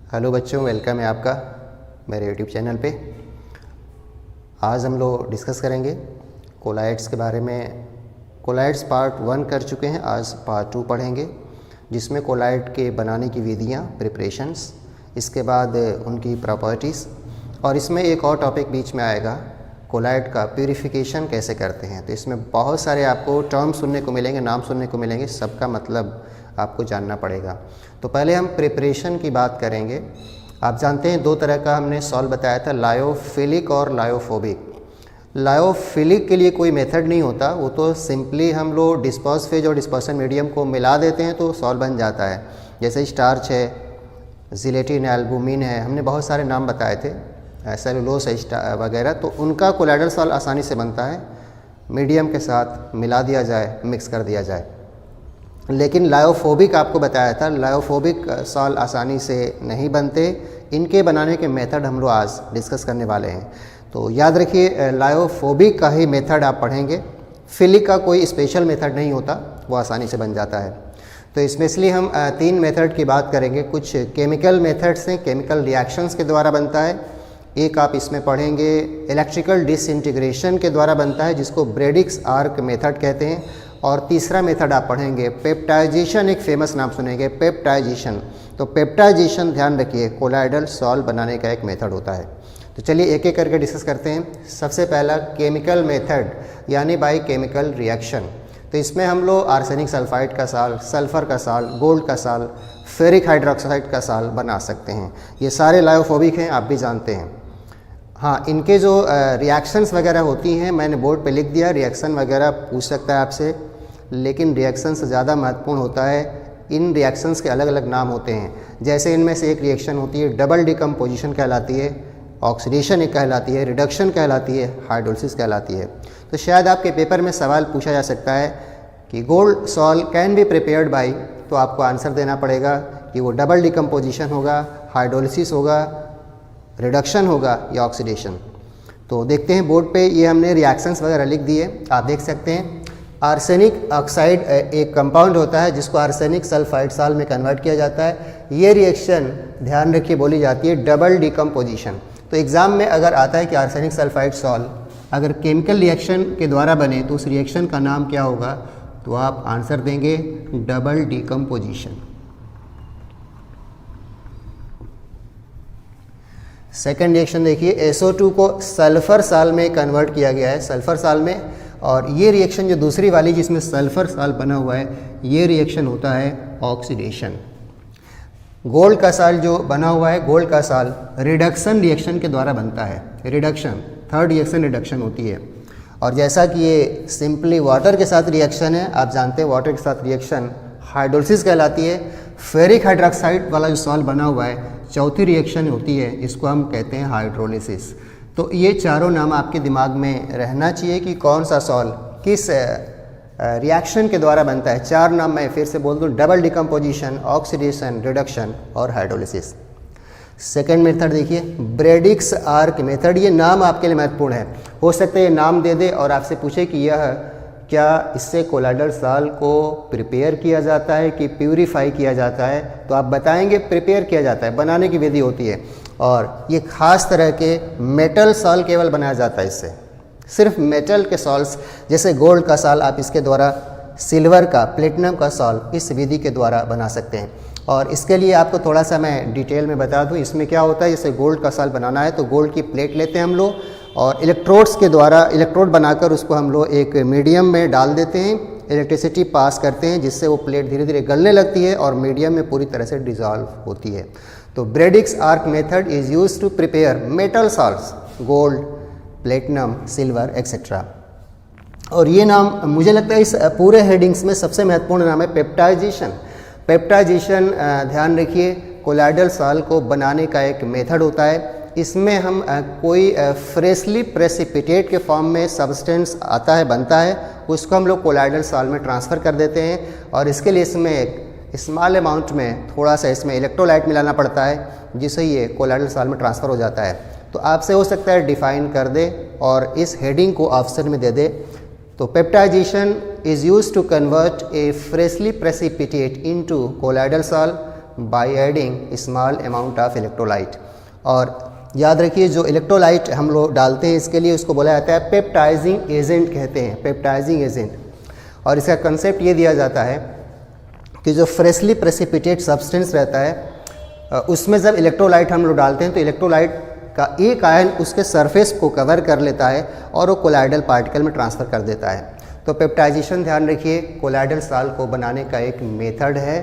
Hello बच्चों, welcome है आपका मेरे यूट्यूब चैनल पे। आज हम लोग डिस्कस करेंगे कोलाइड्स के बारे में। कोलाइड्स पार्ट 1 कर चुके हैं, आज पार्ट 2 पढ़ेंगे जिसमें कोलाइड के बनाने की विधियाँ, प्रिपरेशंस, इसके बाद उनकी प्रॉपर्टीज़, और इसमें एक और टॉपिक बीच में आएगा, कोलाइड का प्यूरिफिकेशन कैसे करते हैं। तो इसमें बहुत सारे आपको टर्म सुनने को मिलेंगे, नाम सुनने को मिलेंगे, सबका मतलब आपको जानना पड़ेगा। तो पहले हम प्रिपरेशन की बात करेंगे। आप जानते हैं 2 तरह का हमने सॉल्व बताया था, लायोफिलिक और लायोफोबिक। लायोफिलिक के लिए कोई मेथड नहीं होता, वो तो सिंपली हम लोग डिस्पर्स फेज और डिस्पर्सन मीडियम को मिला देते हैं तो सॉल्व बन जाता है। जैसे स्टार्च है, जिलेटिन, एल्बुमिन है, हमने बहुत सारे नाम बताए थे, सेलुलोस वगैरह, तो उनका कोलाइडल सॉल्व आसानी से बनता है, मीडियम के साथ मिला दिया जाए, मिक्स कर दिया जाए। लेकिन लायोफोबिक आपको बताया था, लायोफोबिक सॉल्व आसानी से नहीं बनते। इनके बनाने के मेथड हम लोग आज डिस्कस करने वाले हैं। तो याद रखिए, लायोफोबिक का ही मेथड आप पढ़ेंगे, फिलिक का कोई स्पेशल मेथड नहीं होता, वो आसानी से बन जाता है। तो इसमें इसलिए हम 3 मेथड की बात करेंगे। कुछ केमिकल मेथड्स हैं, केमिकल रिएक्शंस के द्वारा बनता है। एक आप इसमें पढ़ेंगे इलेक्ट्रिकल डिसइंटीग्रेशन के द्वारा बनता है, जिसको ब्रेडिक्स आर्क मेथड कहते हैं। और तीसरा मेथड आप पढ़ेंगे पेप्टाइजेशन, एक फेमस नाम सुनेंगे, पेप्टाइजेशन। तो पेप्टाइजेशन ध्यान रखिए, कोलाइडल सॉल्व बनाने का एक मेथड होता है। तो चलिए एक एक करके डिस्कस करते हैं। सबसे पहला केमिकल मेथड, यानी बाय केमिकल रिएक्शन। तो इसमें हम लोग आर्सेनिक सल्फाइड का सॉल्व, सल्फर का सॉल्व, गोल्ड का सॉल्व, फेरिक हाइड्रोक्साइड का सॉल्व बना सकते हैं। ये सारे लायोफोबिक हैं, आप भी जानते हैं। हाँ, इनके जो रिएक्शंस वगैरह होती हैं, मैंने बोर्ड पे लिख दिया, रिएक्शन वगैरह पूछ सकता है आपसे, लेकिन रिएक्शन से ज़्यादा महत्वपूर्ण होता है, इन रिएक्शंस के अलग अलग नाम होते हैं। जैसे इनमें से एक रिएक्शन होती है डबल डिकम्पोजिशन कहलाती है, ऑक्सीडेशन एक कहलाती है, रिडक्शन कहलाती है, हाइड्रोलिसिस कहलाती है। तो शायद आपके पेपर में सवाल पूछा जा सकता है कि gold solve can be prepared by, तो आपको आंसर देना पड़ेगा कि वो डबल डिकम्पोजिशन होगा, हाइड्रोलिसिस होगा, रिडक्शन होगा या ऑक्सीडेशन। तो देखते हैं बोर्ड पे, ये हमने रिएक्शंस वगैरह लिख दिए, आप देख सकते हैं। आर्सेनिक ऑक्साइड एक कंपाउंड होता है जिसको आर्सेनिक सल्फाइड सॉल्व में कन्वर्ट किया जाता है। ये रिएक्शन ध्यान रखिए बोली जाती है डबल डिकम्पोजिशन। तो एग्ज़ाम में अगर आता है कि आर्सेनिक सल्फाइड सॉल्व अगर केमिकल रिएक्शन के द्वारा बने तो उस रिएक्शन का नाम क्या होगा, तो आप आंसर देंगे डबल डिकम्पोजिशन। सेकेंड रिएक्शन देखिए, SO2 को सल्फर सॉल्व में कन्वर्ट किया गया है, सल्फर सॉल्व में। और ये रिएक्शन जो दूसरी वाली जिसमें सल्फर सॉल्व बना हुआ है, ये रिएक्शन होता है ऑक्सीडेशन। गोल्ड का सॉल्व जो बना हुआ है, गोल्ड का सॉल्व रिडक्शन रिएक्शन के द्वारा बनता है, रिडक्शन, थर्ड रिएक्शन रिडक्शन होती है। और जैसा कि ये सिंपली वाटर के साथ रिएक्शन है, आप जानते हैं वाटर के साथ रिएक्शन हाइड्रोलिसिस कहलाती है। फेरिक हाइड्रोक्साइड वाला जो सॉल्व बना हुआ है, चौथी रिएक्शन होती है, इसको हम कहते हैं हाइड्रोलिसिस। तो ये चारों नाम आपके दिमाग में रहना चाहिए कि कौन सा सॉल्व किस रिएक्शन के द्वारा बनता है। 4 नाम मैं फिर से बोल दूं, डबल डिकम्पोजिशन, ऑक्सीडेशन, रिडक्शन और हाइड्रोलिसिस। सेकेंड मेथड देखिए, ब्रेडिक्स आर्क मेथड। ये नाम आपके लिए महत्वपूर्ण है, हो सकता है ये नाम दे दे और आपसे पूछे कि यह क्या इससे कोलाइडल सॉल्व को प्रिपेयर किया जाता है कि प्यूरिफाई किया जाता है, तो आप बताएंगे प्रिपेयर किया जाता है, बनाने की विधि होती है। और ये खास तरह के मेटल सॉल्व केवल बनाया जाता है इससे, सिर्फ मेटल के सॉल्व्स, जैसे गोल्ड का सॉल्व आप इसके द्वारा, सिल्वर का, प्लेटिनम का सॉल्व इस विधि के द्वारा बना सकते हैं। और इसके लिए आपको थोड़ा सा मैं डिटेल में बता दूं, इसमें क्या होता है, जैसे गोल्ड का सॉल्व बनाना है तो गोल्ड की प्लेट लेते हैं हम लोग और इलेक्ट्रोड्स के द्वारा, इलेक्ट्रोड बनाकर उसको हम लोग एक मीडियम में डाल देते हैं, इलेक्ट्रिसिटी पास करते हैं, जिससे वो प्लेट धीरे धीरे गलने लगती है और मीडियम में पूरी तरह से डिज़ोल्व होती है। तो Bredig's arc method is used to prepare metal sols, gold, platinum, silver etcetera. और ये नाम मुझे लगता है इस पूरे हेडिंग्स में सबसे महत्वपूर्ण नाम है पेप्टाइजेशन। पेप्टाइजेशन ध्यान रखिए, कोलाइडल सॉल्व को बनाने का एक मेथड होता है। इसमें हम कोई फ्रेशली प्रेसिपिटेट के फॉर्म में सब्सटेंस आता है, बनता है, उसको हम लोग कोलाइडल सॉल्व में ट्रांसफ़र कर देते हैं। और इसके लिए इसमें एक स्मॉल अमाउंट में थोड़ा सा इसमें इलेक्ट्रोलाइट मिलाना पड़ता है, जिससे ये कोलाइडल सॉल्व में ट्रांसफ़र हो जाता है। तो आपसे हो सकता है डिफाइन कर दे और इस हेडिंग को ऑप्शन में दे दे। तो peptization is used to convert a freshly precipitate into colloidal salt by adding small amount of electrolyte. और याद रखिए जो इलेक्ट्रोलाइट हम लोग डालते हैं इसके लिए उसको बोला जाता है पेप्टाइजिंग एजेंट कहते हैं, पेप्टाइजिंग एजेंट। और इसका कंसेप्ट ये दिया जाता है कि जो फ्रेशली प्रेसिपिटेट सब्सटेंस रहता है उसमें जब इलेक्ट्रोलाइट हम लोग डालते हैं तो इलेक्ट्रोलाइट का एक आयन उसके सरफेस को कवर कर लेता है और वो कोलाइडल पार्टिकल में ट्रांसफ़र कर देता है। तो पेप्टाइजेशन ध्यान रखिए कोलाइडल सॉल्ट को बनाने का एक मेथड है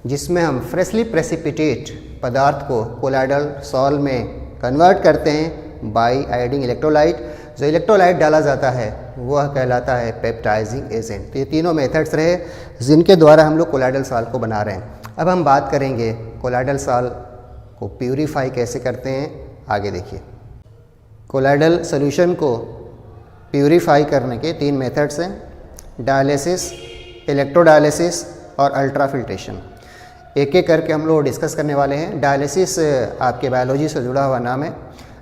जिसमें हम फ्रेशली प्रेसिपिटेट पदार्थ को कोलाइडल सॉल्ट में कन्वर्ट करते हैं बाय एडिंग इलेक्ट्रोलाइट। जो इलेक्ट्रोलाइट डाला जाता है वह कहलाता है पेप्टाइजिंग एजेंट। तो ये तीनों मेथड्स रहे जिनके द्वारा हम लोग कोलाइडल सॉल्ट को बना रहे हैं। अब हम बात करेंगे कोलाइडल सॉल्ट को प्यूरीफाई कैसे करते हैं, आगे देखिए। कोलाइडल सॉल्यूशन को प्यूरीफाई करने के 3 मेथड्स हैं, डायलिसिस, इलेक्ट्रोडायलिसिस और अल्ट्राफिल्ट्रेशन। एक एक करके हम लोग डिस्कस करने वाले हैं। डायलिसिस आपके बायोलॉजी से जुड़ा हुआ नाम है।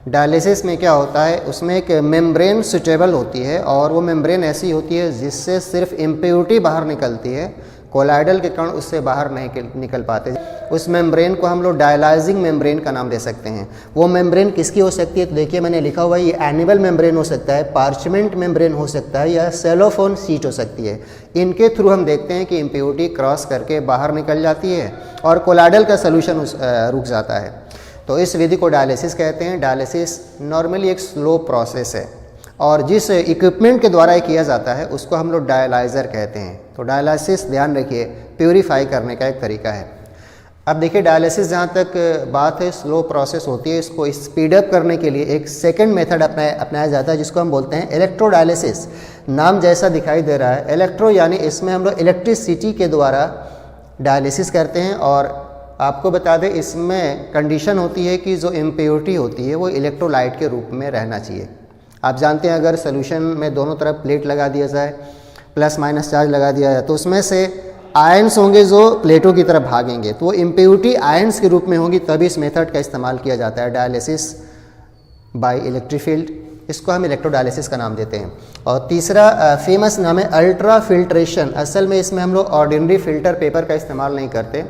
डायलिसिस में क्या होता है, उसमें एक मेम्ब्रेन सुटेबल होती है और वो मेम्ब्रेन ऐसी होती है जिससे सिर्फ इम्प्योरिटी बाहर निकलती है, कोलाइडल के कण उससे बाहर नहीं निकल पाते। उस मेम्ब्रेन को हम लोग डायलाइजिंग मेम्ब्रेन का नाम दे सकते हैं। वो मेम्ब्रेन किसकी हो सकती है, तो देखिए मैंने लिखा हुआ है ये एनिमल मेम्ब्रेन हो सकता है, पार्चमेंट मेम्ब्रेन हो सकता है या सेलोफोन शीट हो सकती है। इनके थ्रू हम देखते हैं कि इम्प्योरिटी क्रॉस करके बाहर निकल जाती है और कोलाइडल का सोल्यूशन रुक जाता है। तो इस विधि को डायलिसिस कहते हैं। डायलिसिस नॉर्मली एक स्लो प्रोसेस है और जिस इक्विपमेंट के द्वारा ये किया जाता है उसको हम लोग डायलाइज़र कहते हैं। तो डायलिसिस ध्यान रखिए प्यूरीफाई करने का एक तरीका है। अब देखिए डायलिसिस जहाँ तक बात है स्लो प्रोसेस होती है, इसको स्पीड अप करने के लिए एक सेकंड मेथड अपनाया जाता है जिसको हम बोलते हैं इलेक्ट्रोडायलिसिस। नाम जैसा दिखाई दे रहा है, इलेक्ट्रो यानी इसमें हम लोग इलेक्ट्रिसिटी के द्वारा डायलिसिस करते हैं। और आपको बता दें इसमें कंडीशन होती है कि जो इम्प्योरिटी होती है वो इलेक्ट्रोलाइट के रूप में रहना चाहिए। आप जानते हैं अगर सोल्यूशन में दोनों तरफ प्लेट लगा दिया जाए, प्लस माइनस चार्ज लगा दिया जाए, तो उसमें से आयंस होंगे जो प्लेटों की तरफ भागेंगे, तो वो इम्प्योरिटी आयंस के रूप में होंगी, तभी इस मेथड का इस्तेमाल किया जाता है डायलिसिस बाय इलेक्ट्रिक फील्ड। इसको हम इलेक्ट्रोडायलिसिस का नाम देते हैं। और तीसरा फेमस नाम है अल्ट्रा फिल्ट्रेशन। असल में इसमें हम लोग ऑर्डिनरी फिल्टर पेपर का इस्तेमाल नहीं करते,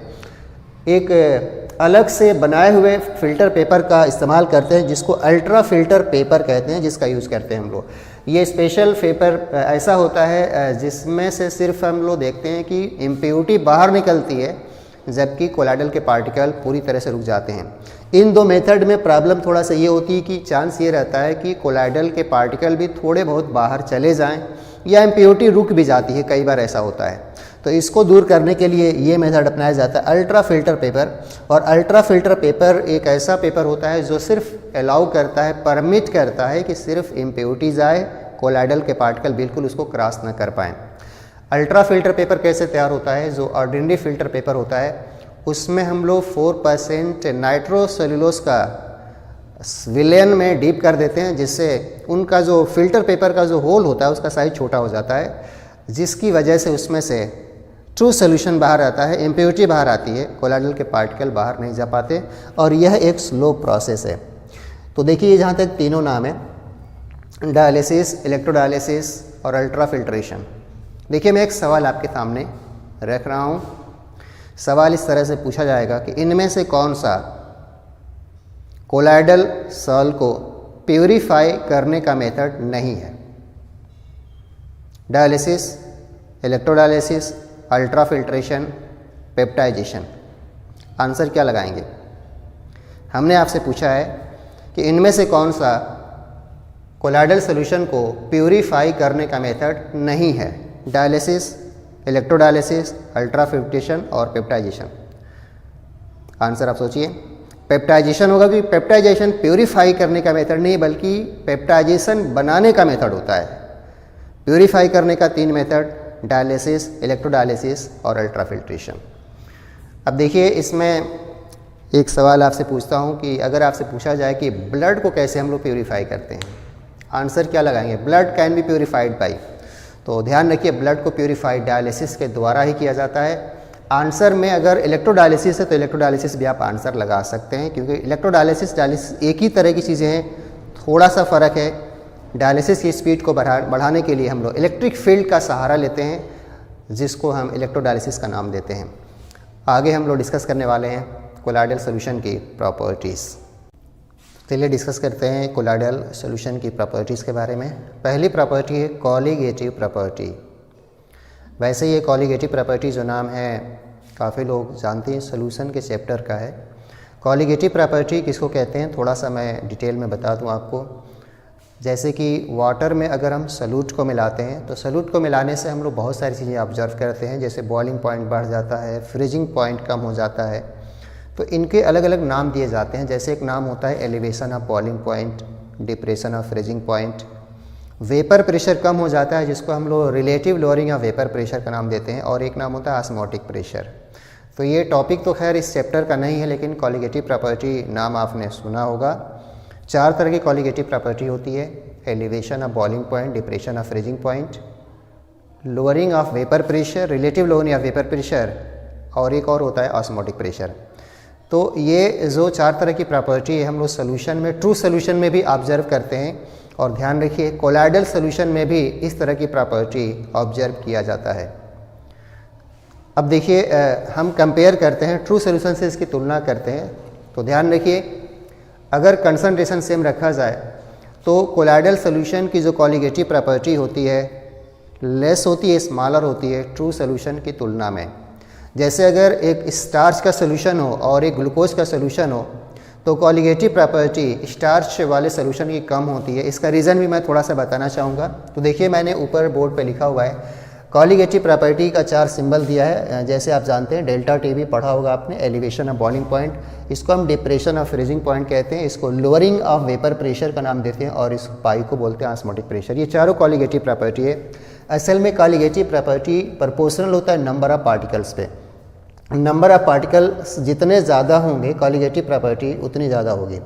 एक अलग से बनाए हुए फ़िल्टर पेपर का इस्तेमाल करते हैं जिसको अल्ट्रा फिल्टर पेपर कहते हैं, जिसका यूज़ करते हैं हम लोग। ये स्पेशल पेपर ऐसा होता है जिसमें से सिर्फ हम लोग देखते हैं कि इम्प्योरिटी बाहर निकलती है जबकि कोलाइडल के पार्टिकल पूरी तरह से रुक जाते हैं। इन 2 मेथड में प्रॉब्लम थोड़ा सा ये होती है कि चांस ये रहता है कि कोलाइडल के पार्टिकल भी थोड़े बहुत बाहर चले जाएं या इम्प्योरिटी रुक भी जाती है, कई बार ऐसा होता है। तो इसको दूर करने के लिए ये मेथड अपनाया जाता है अल्ट्रा फिल्टर पेपर। और अल्ट्रा फिल्टर पेपर एक ऐसा पेपर होता है जो सिर्फ अलाउ करता है, परमिट करता है कि सिर्फ इम्प्योरिटी जाए, कोलाइडल के पार्टिकल बिल्कुल उसको क्रॉस न कर पाएँ। अल्ट्रा फिल्टर पेपर कैसे तैयार होता है, जो ऑर्डिनरी फिल्टर पेपर होता है उसमें हम लोग 4% नाइट्रोसेल्युलोज का विलेन में डीप कर देते हैं, जिससे उनका जो फिल्टर पेपर का जो होल होता है उसका साइज छोटा हो जाता है, जिसकी वजह से उसमें से ट्रू सोल्यूशन बाहर आता है, इम्प्योरिटी बाहर आती है, कोलाइडल के पार्टिकल बाहर नहीं जा पाते। और यह एक स्लो प्रोसेस है। तो देखिए जहाँ तक तीनों नाम है, डायलिसिस, इलेक्ट्रोडायलिसिस और अल्ट्रा फिल्ट्रेशन। देखिए मैं एक सवाल आपके सामने रख रहा हूँ। सवाल इस तरह से पूछा जाएगा कि इनमें से कौन सा कोलाइडल सॉल्ट को प्यूरीफाई करने का मेथड नहीं है, dialysis, electrodialysis, ultra filtration, peptization. Answer क्या लगाएंगे? हमने आपसे पूछा है कि इनमें से कौन सा कोलाइडल सॉल्यूशन को प्यूरीफाई करने का मेथड नहीं है, डायलिसिस, इलेक्ट्रोडायलिसिस, अल्ट्रा फिल्ट्रेशन और पेप्टाइजेशन। आंसर आप सोचिए। पेप्टाइजेशन होगा कि पेप्टाइजेशन प्यूरीफाई करने का मेथड नहीं बल्कि पेप्टाइजेशन बनाने का मेथड होता है। प्यूरीफाई करने का 3 मेथड, डायलिसिस, इलेक्ट्रोडायलिसिस और अल्ट्रा फिल्ट्रेशन। अब देखिए इसमें एक सवाल आपसे पूछता हूँ कि अगर आपसे पूछा जाए कि ब्लड को कैसे हम लोग प्यूरीफाई करते हैं, आंसर क्या लगाएंगे? Blood can be purified by. तो ध्यान रखिए ब्लड को प्यूरीफाई डायलिसिस के द्वारा ही किया जाता है। आंसर में अगर इलेक्ट्रोडायलिसिस है तो इलेक्ट्रोडायलिसिस भी आप आंसर लगा सकते हैं, क्योंकि इलेक्ट्रोडायलिसिस डायलिसिस एक ही तरह की चीज़ें हैं, थोड़ा सा फ़र्क है। डायलिसिस की स्पीड को बढ़ाने के लिए हम लोग इलेक्ट्रिक फील्ड का सहारा लेते हैं, जिसको हम इलेक्ट्रोडायलिसिस का नाम देते हैं। आगे हम लोग डिस्कस करने वाले हैं कोलाइडल सॉल्यूशन की प्रॉपर्टीज़। चलिए डिस्कस करते हैं कोलाइडल सॉल्यूशन की प्रॉपर्टीज़ के बारे में। पहली प्रॉपर्टी है कॉलिगेटिव प्रॉपर्टी। वैसे ये कॉलिगेटिव प्रॉपर्टी जो नाम है काफ़ी लोग जानते हैं, सॉल्यूशन के चैप्टर का है। कॉलिगेटिव प्रॉपर्टी किसको कहते हैं थोड़ा सा मैं डिटेल में बता दूं आपको। जैसे कि वाटर में अगर हम सॉल्यूट को मिलाते हैं तो सॉल्यूट को मिलाने से हम लोग बहुत सारी चीज़ें ऑब्जर्व करते हैं, जैसे बॉइलिंग पॉइंट बढ़ जाता है, फ्रीजिंग पॉइंट कम हो जाता है। तो इनके अलग अलग नाम दिए जाते हैं। जैसे एक नाम होता है elevation of boiling point, depression of freezing point. Vapour pressure कम हो जाता है जिसको हम लोग relative lowering of vapour pressure का नाम देते हैं, और एक नाम होता है ऑस्मोटिक प्रेशर। तो ये टॉपिक तो खैर इस चैप्टर का नहीं है, लेकिन कॉलिगेटिव प्रॉपर्टी नाम आपने सुना होगा। 4 तरह की कॉलिगेटिव प्रॉपर्टी होती है, elevation of boiling point, depression of freezing point, lowering of vapour pressure, relative lowering of vapour pressure, और एक और होता है ऑस्मोटिक प्रेशर। तो ये जो 4 तरह की प्रॉपर्टी है हम लोग सोल्यूशन में, ट्रू सोल्यूशन में भी ऑब्जर्व करते हैं। और ध्यान रखिए कोलाइडल सोल्यूशन में भी इस तरह की प्रॉपर्टी ऑब्जर्व किया जाता है। अब देखिए हम कंपेयर करते हैं, ट्रू सोल्यूशन से इसकी तुलना करते हैं। तो ध्यान रखिए अगर कंसंट्रेशन सेम रखा जाए तो कोलाइडल सोल्यूशन की जो कॉलिगेटिव प्रॉपर्टी होती है लेस होती है, स्मॉलर होती है ट्रू सोल्यूशन की तुलना में। जैसे अगर एक स्टार्च का सोल्यूशन हो और एक ग्लूकोज का सोल्यूशन हो तो कॉलिगेटिव प्रॉपर्टी स्टार्च वाले सोल्यूशन की कम होती है। इसका रीज़न भी मैं थोड़ा सा बताना चाहूँगा। तो देखिए मैंने ऊपर बोर्ड पे लिखा हुआ है कॉलिगेटिव प्रॉपर्टी का 4 सिंबल दिया है। जैसे आप जानते हैं डेल्टा टी भी पढ़ा होगा आपने, एलिवेशन ऑफ बॉइलिंग पॉइंट, इसको हम डिप्रेशन ऑफ फ्रीजिंग पॉइंट कहते हैं, इसको लोअरिंग ऑफ वेपर प्रेशर का नाम देते हैं, और इस पाई को बोलते हैं ऑस्मोटिक प्रेशर। ये चारों कॉलिगेटिव प्रॉपर्टी है। असल में कॉलिगेटिव प्रॉपर्टी प्रोपोर्शनल होता है नंबर ऑफ पार्टिकल्स पे। नंबर ऑफ पार्टिकल्स जितने ज़्यादा होंगे कॉलिगेटिव प्रॉपर्टी उतनी ज़्यादा होगी।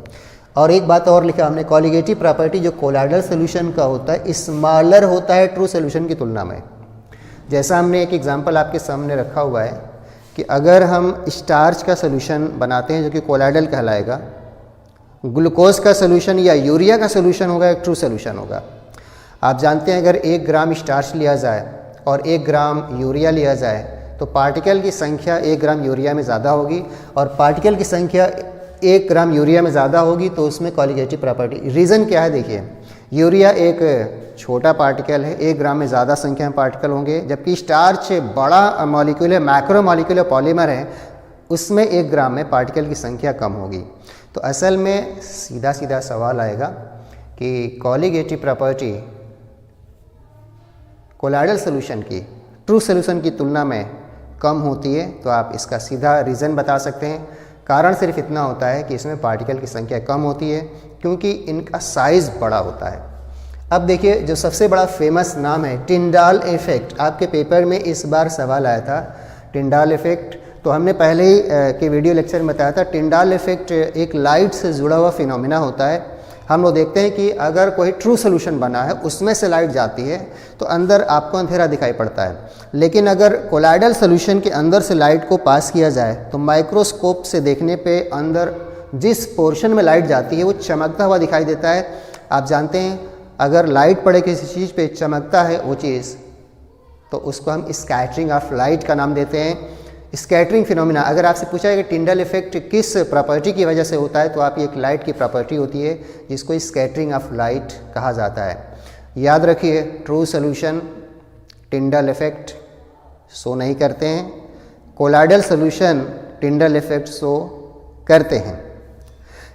और एक बात और लिखा हमने, कॉलिगेटिव प्रॉपर्टी जो कोलाइडल सोल्यूशन का होता है स्मॉलर होता है ट्रू सोल्यूशन की तुलना में। जैसा हमने एक एग्जांपल आपके सामने रखा हुआ है कि अगर हम स्टार्च का सोल्यूशन बनाते हैं जो कि कोलाइडल कहलाएगा, ग्लूकोज का सोल्यूशन या यूरिया का सोल्यूशन होगा, एक ट्रू सोल्यूशन होगा। आप जानते हैं अगर 1 ग्राम स्टार्च लिया जाए और 1 ग्राम यूरिया लिया जाए तो पार्टिकल की संख्या 1 ग्राम यूरिया में ज़्यादा होगी, और पार्टिकल की संख्या 1 ग्राम यूरिया में ज़्यादा होगी तो उसमें कॉलिगेटिव प्रॉपर्टी। रीज़न क्या है देखिए, यूरिया एक छोटा पार्टिकल है, 1 ग्राम में ज़्यादा संख्या में पार्टिकल होंगे, जबकि स्टार्च बड़ा मॉलिक्यूल है, मैक्रो मॉलिक्यूलर पॉलीमर है, उसमें 1 ग्राम में पार्टिकल की संख्या कम होगी। तो असल में सीधा सीधा सवाल आएगा कि कॉलिगेटिव प्रॉपर्टी कोलाइडल सोल्यूशन की ट्रू सोल्यूशन की तुलना में कम होती है। तो आप इसका सीधा रीज़न बता सकते हैं। कारण सिर्फ इतना होता है कि इसमें पार्टिकल की संख्या कम होती है क्योंकि इनका साइज़ बड़ा होता है। अब देखिए जो सबसे बड़ा फेमस नाम है टिंडाल इफेक्ट। आपके पेपर में इस बार सवाल आया था टिंडाल इफेक्ट। तो हमने पहले ही के वीडियो लेक्चर में बताया था टिंडाल इफेक्ट एक लाइट से जुड़ा हुआ फिनोमिना होता है। हम लोग देखते हैं कि अगर कोई ट्रू सोल्यूशन बना है उसमें से लाइट जाती है तो अंदर आपको अंधेरा दिखाई पड़ता है, लेकिन अगर कोलाइडल सोल्यूशन के अंदर से लाइट को पास किया जाए तो माइक्रोस्कोप से देखने पे अंदर जिस पोर्शन में लाइट जाती है वो चमकता हुआ दिखाई देता है। आप जानते हैं अगर लाइट पड़े किसी चीज़ पे चमकता है वो चीज़ तो उसको हम स्कैटरिंग ऑफ लाइट का नाम देते हैं, स्कैटरिंग फिनोमिना। अगर आपसे पूछा है कि टिंडल इफेक्ट किस प्रॉपर्टी की वजह से होता है तो आप ये एक लाइट की प्रॉपर्टी होती है जिसको स्कैटरिंग ऑफ लाइट कहा जाता है। याद रखिए true solution Tyndall effect show नहीं करते हैं, colloidal solution Tyndall effect show करते हैं।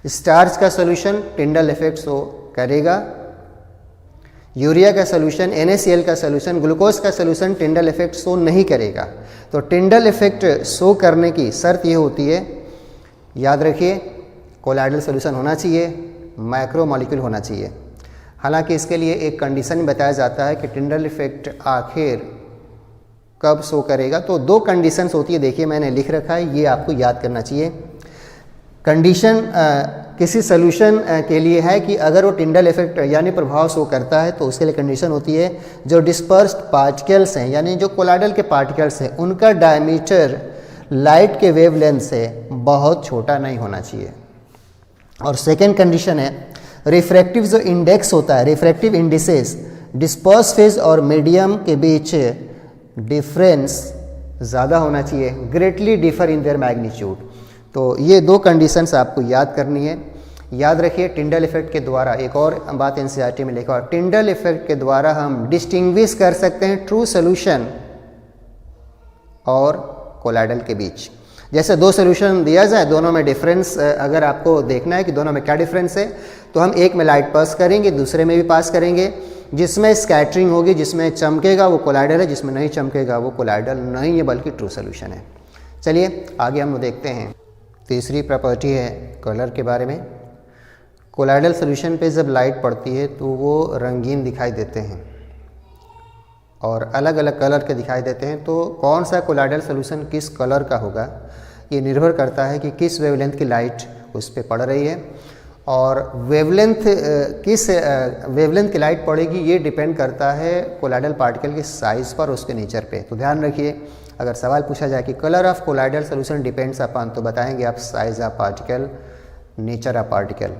स्टार्च का सोल्यूशन टिंडल इफेक्ट शो करेगा, यूरिया का सोल्यूशन, NaCl का सोल्यूशन, ग्लूकोज का सोल्यूशन टिंडल इफेक्ट शो नहीं करेगा। तो टिंडल इफेक्ट शो करने की शर्त ये होती है, याद रखिए कोलाइडल सोल्यूशन होना चाहिए, माइक्रो मॉलिक्यूल होना चाहिए। हालांकि इसके लिए एक कंडीशन बताया जाता है कि टिंडल इफेक्ट आखिर कब शो करेगा। तो 2 कंडीशंस होती है, देखिए मैंने लिख रखा है, ये आपको याद करना चाहिए। कंडीशन किसी सोल्यूशन के लिए है कि अगर वो टिंडल इफेक्ट यानी प्रभाव शो करता है तो उसके लिए कंडीशन होती है जो डिस्पर्स्ड पार्टिकल्स हैं यानी जो कोलाइडल के पार्टिकल्स हैं उनका डायमीटर लाइट के वेवलेंथ से बहुत छोटा नहीं होना चाहिए। और सेकेंड कंडीशन है रिफ्रैक्टिव जो इंडेक्स होता है, रिफ्रैक्टिव इंडिसेस डिस्पर्स फेज और मीडियम के बीच डिफरेंस ज़्यादा होना चाहिए, greatly differ in their magnitude. तो ये दो कंडीशंस आपको याद करनी है। याद रखिए टिंडल इफेक्ट के द्वारा, एक और बात एनसीईआरटी में लिखा, टिंडल इफेक्ट के द्वारा हम डिस्टिंग्विश कर सकते हैं ट्रू सोल्यूशन और कोलाइडल के बीच। जैसे दो सोल्यूशन दिया जाए, दोनों में डिफरेंस अगर आपको देखना है कि दोनों में क्या डिफरेंस है, तो हम एक में लाइट पास करेंगे, दूसरे में भी पास करेंगे। जिसमें स्कैटरिंग होगी, जिसमें चमकेगा वो कोलाइडल है, जिसमें नहीं चमकेगा वो कोलाइडल नहीं है बल्कि ट्रू सोल्यूशन है। चलिए आगे हम देखते हैं। तीसरी प्रॉपर्टी है कलर के बारे में। कोलाइडल सोल्यूशन पे जब लाइट पड़ती है तो वो रंगीन दिखाई देते हैं और अलग अलग कलर के दिखाई देते हैं। तो कौन सा कोलाइडल सोल्यूशन किस कलर का होगा, ये निर्भर करता है कि किस वेवलेंथ की लाइट उस पर पड़ रही है, और किस वेवलेंथ की लाइट पड़ेगी ये डिपेंड करता है कोलाइडल पार्टिकल के साइज़ पर, उसके नेचर पे। तो ध्यान रखिए, अगर सवाल पूछा जाए कि colour of colloidal solution depends upon, तो बताएंगे आप size of particle, nature of particle.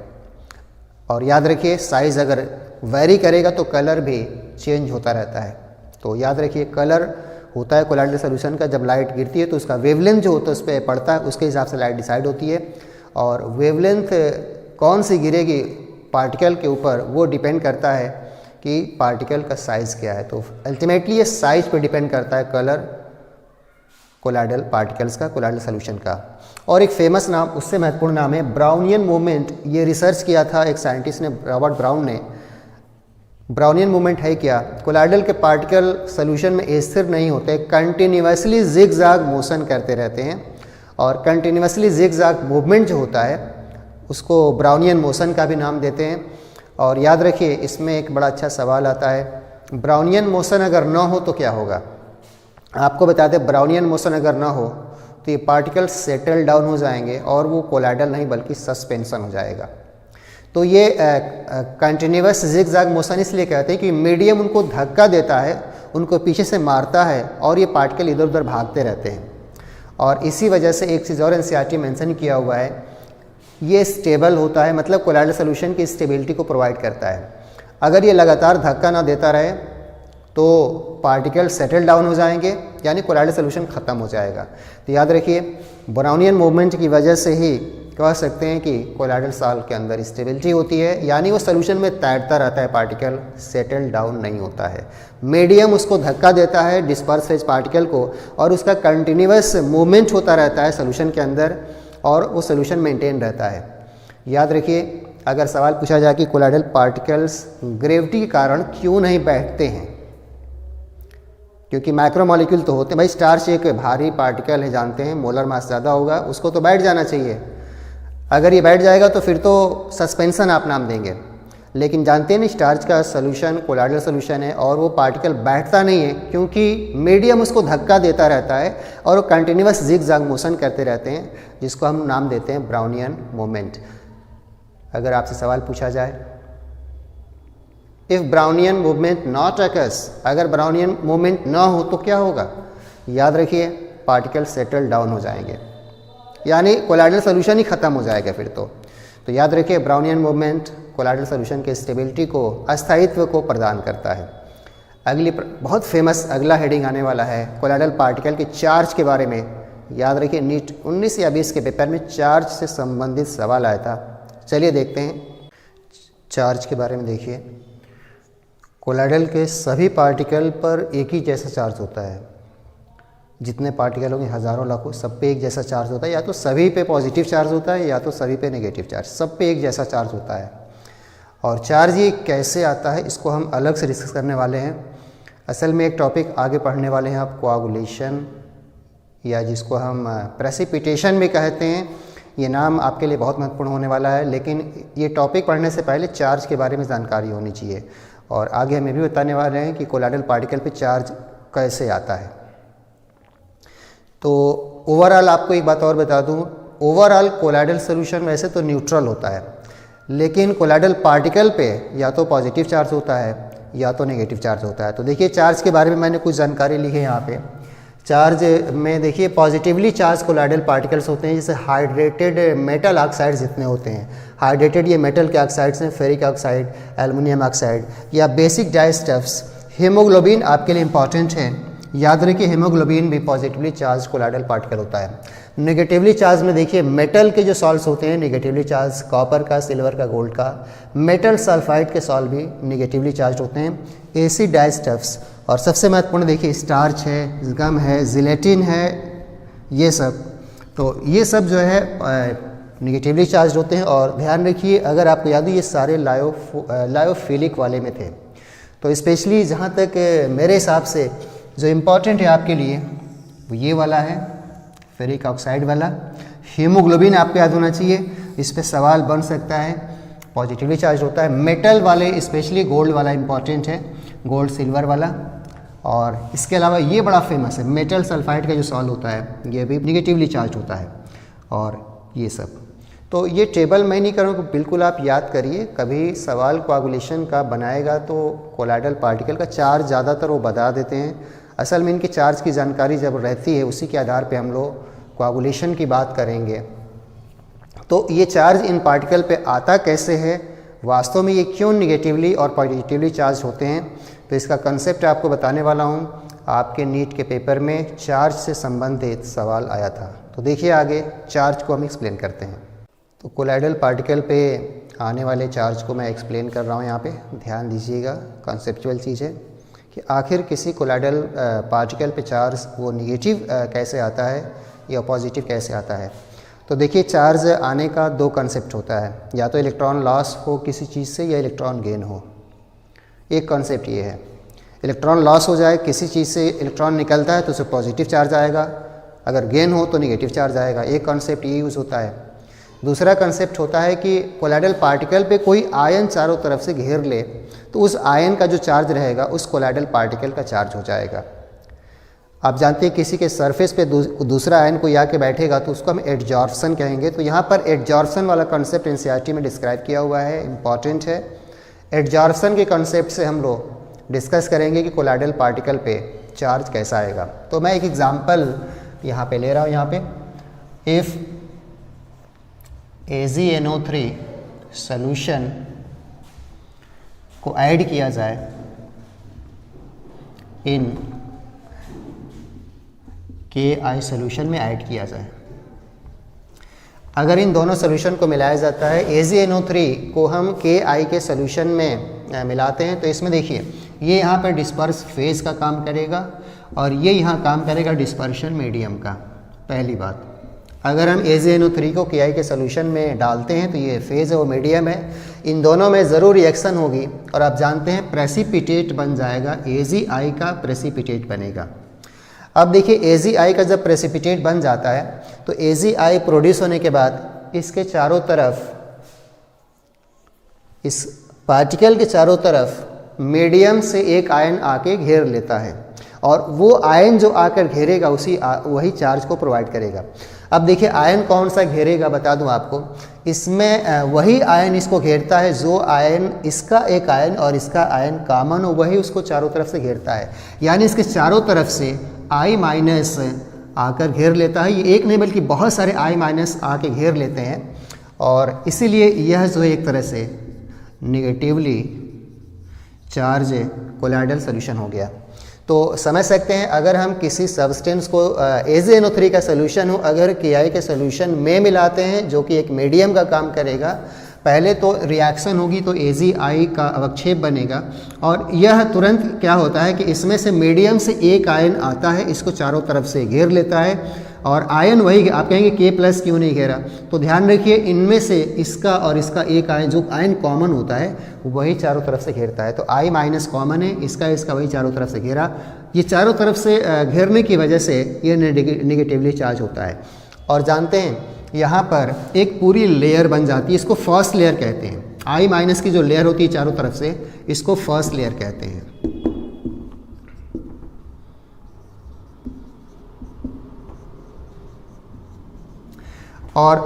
और याद रखिए साइज़ अगर वेरी करेगा तो कलर भी चेंज होता रहता है। तो याद रखिए कलर होता है कोलाइडल सोल्यूशन का, जब लाइट गिरती है तो उसका वेवलेंथ जो होता है उस पर पड़ता है, उसके हिसाब से लाइट डिसाइड होती है। और वेवलेंथ कौन सी गिरेगी पार्टिकल के ऊपर वो डिपेंड करता है कि पार्टिकल का साइज़ क्या है। तो अल्टीमेटली ये साइज पे डिपेंड करता है कलर कोलाइडल पार्टिकल्स का, कोलाइडल सोल्यूशन का। और एक फेमस नाम, उससे महत्वपूर्ण नाम है ब्राउनियन मूवमेंट। ये रिसर्च किया था एक साइंटिस्ट ने, रॉबर्ट ब्राउन ने। ब्राउनियन मूवमेंट है क्या? कोलाइडल के पार्टिकल सोल्यूशन में स्थिर नहीं होते, कंटिन्यूसली जिगजैग मोशन करते रहते हैं, और कंटिन्यूसली जिगजैग मूवमेंट जो होता है उसको ब्राउनियन मोशन का भी नाम देते हैं। और याद रखिए इसमें एक बड़ा अच्छा सवाल आता है, ब्राउनियन मोशन अगर ना हो तो क्या होगा? आपको बता दें, ब्राउनियन मोशन अगर ना हो तो ये पार्टिकल सेटल डाउन हो जाएंगे और वो कोलाइडल नहीं बल्कि सस्पेंशन हो जाएगा। तो ये कंटिन्यूस जिगजैग मोशन इसलिए कहते हैं कि मीडियम उनको धक्का देता है, उनको पीछे से मारता है और ये पार्टिकल इधर उधर भागते रहते हैं। और इसी वजह से एक चीज़ और एनसीईआरटी मेंशन किया हुआ है, ये स्टेबल होता है, मतलब कोलाइडल सोल्यूशन की स्टेबिलिटी को प्रोवाइड करता है। अगर ये लगातार धक्का ना देता रहे तो पार्टिकल सेटल डाउन हो जाएंगे, यानी कोलाइडल सोल्यूशन ख़त्म हो जाएगा। तो याद रखिए ब्राउनियन मूवमेंट की वजह से ही कह सकते हैं कि कोलाइडल सॉल्व के अंदर स्टेबिलिटी होती है, यानी वो सोल्यूशन में तैरता रहता है, पार्टिकल सेटल डाउन नहीं होता है। मीडियम उसको धक्का देता है डिस्पर्स फेज पार्टिकल को, और उसका कंटिन्यूस मूवमेंट होता रहता है सोल्यूशन के अंदर, और वो सोल्यूशन मेंटेन रहता है। याद रखिए अगर सवाल पूछा जाए कि कोलाइडल पार्टिकल्स ग्रेविटी के कारण क्यों नहीं बैठते हैं, क्योंकि माइक्रोमॉलिक्यूल तो होते हैं भाई, स्टार्च एक भारी पार्टिकल है, जानते हैं मोलर मास ज़्यादा होगा, उसको तो बैठ जाना चाहिए। अगर ये बैठ जाएगा तो फिर तो सस्पेंशन आप नाम देंगे, लेकिन जानते हैं नहीं स्टार्च का सोल्यूशन कोलाइडल सोल्यूशन है और वो पार्टिकल बैठता नहीं है, क्योंकि मीडियम उसको धक्का देता रहता है और वो कंटिन्यूस जिगजैग मोशन करते रहते हैं, जिसको हम नाम देते हैं ब्राउनियन मूवमेंट। अगर आपसे सवाल पूछा जाए if Brownian movement not occurs, अगर ब्राउनियन मूवमेंट ना हो तो क्या होगा? याद रखिए पार्टिकल सेटल डाउन हो जाएंगे, यानी कोलाइडल सोल्यूशन ही ख़त्म हो जाएगा फिर तो याद रखिए ब्राउनियन मूवमेंट कोलाइडल सोल्यूशन के स्टेबिलिटी को, अस्थायित्व को प्रदान करता है। अगली बहुत फेमस अगला हेडिंग आने वाला है कोलाइडल पार्टिकल के चार्ज के बारे में। याद रखिए नीट 19 या 20 के पेपर में चार्ज से संबंधित सवाल आया था। चलिए देखते हैं चार्ज के बारे में। देखिए कोलाइडल के सभी पार्टिकल पर एक ही जैसा चार्ज होता है, जितने पार्टिकल होंगे हज़ारों लाखों, सब पे एक जैसा चार्ज होता है। या तो सभी पे पॉजिटिव चार्ज होता है या तो सभी पे नेगेटिव चार्ज, सब पे एक जैसा चार्ज होता है। और चार्ज ये कैसे आता है इसको हम अलग से डिस्कस करने वाले हैं। असल में एक टॉपिक आगे पढ़ने वाले हैं आप, कोआगुलेशन, या जिसको हम प्रेसिपिटेशन भी कहते हैं। ये नाम आपके लिए बहुत महत्वपूर्ण होने वाला है, लेकिन ये टॉपिक पढ़ने से पहले चार्ज के बारे में जानकारी होनी चाहिए। और आगे हम ये भी बताने वाले हैं कि कोलाइडल पार्टिकल पे चार्ज कैसे आता है। तो ओवरऑल आपको एक बात और बता दूं, ओवरऑल कोलाइडल सोल्यूशन वैसे तो न्यूट्रल होता है, लेकिन कोलाइडल पार्टिकल पे या तो पॉजिटिव चार्ज होता है या तो नेगेटिव चार्ज होता है। तो देखिए चार्ज के बारे में मैंने कुछ जानकारी ली है यहाँ पे। चार्ज में देखिए पॉजिटिवली चार्ज कोलाइडल पार्टिकल्स होते हैं, जैसे हाइड्रेटेड मेटल ऑक्साइड जितने होते हैं। हाइड्रेटेड ये मेटल के ऑक्साइड्स हैं, फेरिक ऑक्साइड, एल्युमिनियम ऑक्साइड, या बेसिक डाइस्टफ्स। हीमोग्लोबिन आपके लिए इंपॉर्टेंट है, याद रखिए हीमोग्लोबिन भी पॉजिटिवली चार्ज कोलाइडल पार्टिकल होता है। नेगेटिवली चार्ज में देखिए मेटल के जो सॉल्ट्स होते हैं नेगेटिवली चार्ज, कॉपर का, सिल्वर का, गोल्ड का, मेटल सल्फाइड के सॉल्ट भी नेगेटिवली चार्ज होते हैं। एसिड डाइस्टफ्स और सबसे महत्वपूर्ण देखिए स्टार्च है, गम है, जिलेटिन है, ये सब, तो ये सब जो है नेगेटिवली चार्ज होते हैं। और ध्यान रखिए अगर आपको याद हो ये सारे लायोफिलिक वाले में थे। तो स्पेशली जहाँ तक मेरे हिसाब से जो इम्पॉर्टेंट है आपके लिए वो ये वाला है, फेरिक ऑक्साइड वाला। हीमोग्लोबिन आपको याद होना चाहिए, इस पे सवाल बन सकता है, पॉजिटिवली चार्ज होता है। मेटल वाले स्पेशली गोल्ड वाला इम्पॉर्टेंट है, गोल्ड सिल्वर वाला। और इसके अलावा ये बड़ा फेमस है, मेटल सल्फाइड का जो सॉल्ट होता है ये भी नेगेटिवली चार्ज होता है। और ये सब तो ये टेबल मैं नहीं करूँगा, बिल्कुल आप याद करिए। कभी सवाल कोआगुलेशन का बनाएगा तो कोलाइडल पार्टिकल का चार्ज ज़्यादातर वो बता देते हैं। असल में इनके चार्ज की जानकारी जब रहती है उसी के आधार पे हम लोग कोआगुलेशन की बात करेंगे। तो ये चार्ज इन पार्टिकल पे आता कैसे है, वास्तव में ये क्यों निगेटिवली और पॉजिटिवली चार्ज होते हैं, तो इसका कंसेप्ट आपको बताने वाला हूँ। आपके नीट के पेपर में चार्ज से संबंधित सवाल आया था। तो देखिए आगे चार्ज को हम एक्सप्लेन करते हैं। तो कोलाइडल पार्टिकल पे आने वाले चार्ज को मैं एक्सप्लेन कर रहा हूँ यहाँ पे, ध्यान दीजिएगा। कॉन्सेप्चुअल चीज़ है कि आखिर किसी कोलाइडल पार्टिकल पे चार्ज वो निगेटिव कैसे आता है या पॉजिटिव कैसे आता है। तो देखिए चार्ज आने का दो कंसेप्ट होता है, या तो इलेक्ट्रॉन लॉस हो किसी चीज़ से या इलेक्ट्रॉन गेन हो। एक कंसेप्ट ये है, इलेक्ट्रॉन लॉस हो जाए किसी चीज़ से, इलेक्ट्रॉन निकलता है तो उसे पॉजिटिव चार्ज आएगा, अगर गेन हो तो निगेटिव चार्ज आएगा। एक कंसेप्ट ये यूज़ होता है। दूसरा कंसेप्ट होता है कि कोलाइडल पार्टिकल पे कोई आयन चारों तरफ से घेर ले तो उस आयन का जो चार्ज रहेगा उस कोलाइडल पार्टिकल का चार्ज हो जाएगा। आप जानते हैं किसी के सरफेस पे दूसरा आयन कोई आके बैठेगा तो उसको हम एडजॉर्प्शन कहेंगे। तो यहाँ पर एडजॉर्प्शन वाला कंसेप्ट एनसीईआरटी में डिस्क्राइब किया हुआ है, इम्पॉर्टेंट है। एडजॉर्प्शन के कंसेप्ट से हम लोग डिस्कस करेंगे कि कोलाइडल पार्टिकल पे चार्ज कैसा आएगा। तो मैं एक एग्जांपल यहाँ पे ले रहा हूँ। यहाँ पे इफ़ AgNO3 सॉल्यूशन को ऐड किया जाए इन KI सॉल्यूशन में ऐड किया जाए, अगर इन दोनों सॉल्यूशन को मिलाया जाता है, AgNO3 को हम KI के सॉल्यूशन में मिलाते हैं, तो इसमें देखिए ये यहाँ पर डिस्पर्स फेज का काम करेगा और ये यहाँ काम करेगा डिस्पर्शन मीडियम का। पहली बात, अगर हम AgNO3 को KI के सॉल्यूशन में डालते हैं तो ये फेज़ है वो मीडियम है, इन दोनों में ज़रूर रिएक्शन होगी और आप जानते हैं प्रेसिपिटेट बन जाएगा, AgI का प्रेसिपिटेट बनेगा। अब देखिए AgI का जब प्रेसिपिटेट बन जाता है तो AgI प्रोड्यूस होने के बाद इसके चारों तरफ, इस पार्टिकल के चारों तरफ मीडियम से एक आयन आके घेर लेता है और वो आयन जो आकर घेरेगा वही चार्ज को प्रोवाइड करेगा। अब देखिए आयन कौन सा घेरेगा बता दूं आपको, इसमें वही आयन इसको घेरता है जो आयन, इसका एक आयन और इसका आयन कॉमन हो, वही उसको चारों तरफ से घेरता है। यानी इसके चारों तरफ से I- आकर घेर लेता है। ये एक नहीं बल्कि बहुत सारे I- आके घेर लेते हैं और इसीलिए यह जो एक तरह से निगेटिवली चार्ज कोलाइडल सॉल्यूशन हो गया। तो समझ सकते हैं अगर हम किसी सब्सटेंस को AgNO3 का सॉल्यूशन हो अगर KI के सॉल्यूशन में मिलाते हैं जो कि एक मीडियम का काम करेगा, पहले तो रिएक्शन होगी तो AgI का अवक्षेप बनेगा और यह तुरंत क्या होता है कि इसमें से मीडियम से एक आयन आता है, इसको चारों तरफ से घेर लेता है और आयन वही, आप कहेंगे K+ क्यों नहीं घेरा, तो ध्यान रखिए इनमें से इसका और इसका एक आयन, जो आयन कॉमन होता है वही चारों तरफ से घेरता है। तो I- कॉमन है, इसका वही चारों तरफ से घेरा। ये चारों तरफ से घेरने की वजह से ये निगेटिवली चार्ज होता है। और जानते हैं यहाँ पर एक पूरी लेयर बन जाती है, इसको फर्स्ट लेयर कहते हैं। I- की जो लेयर होती है चारों तरफ से, इसको फर्स्ट लेयर कहते हैं। और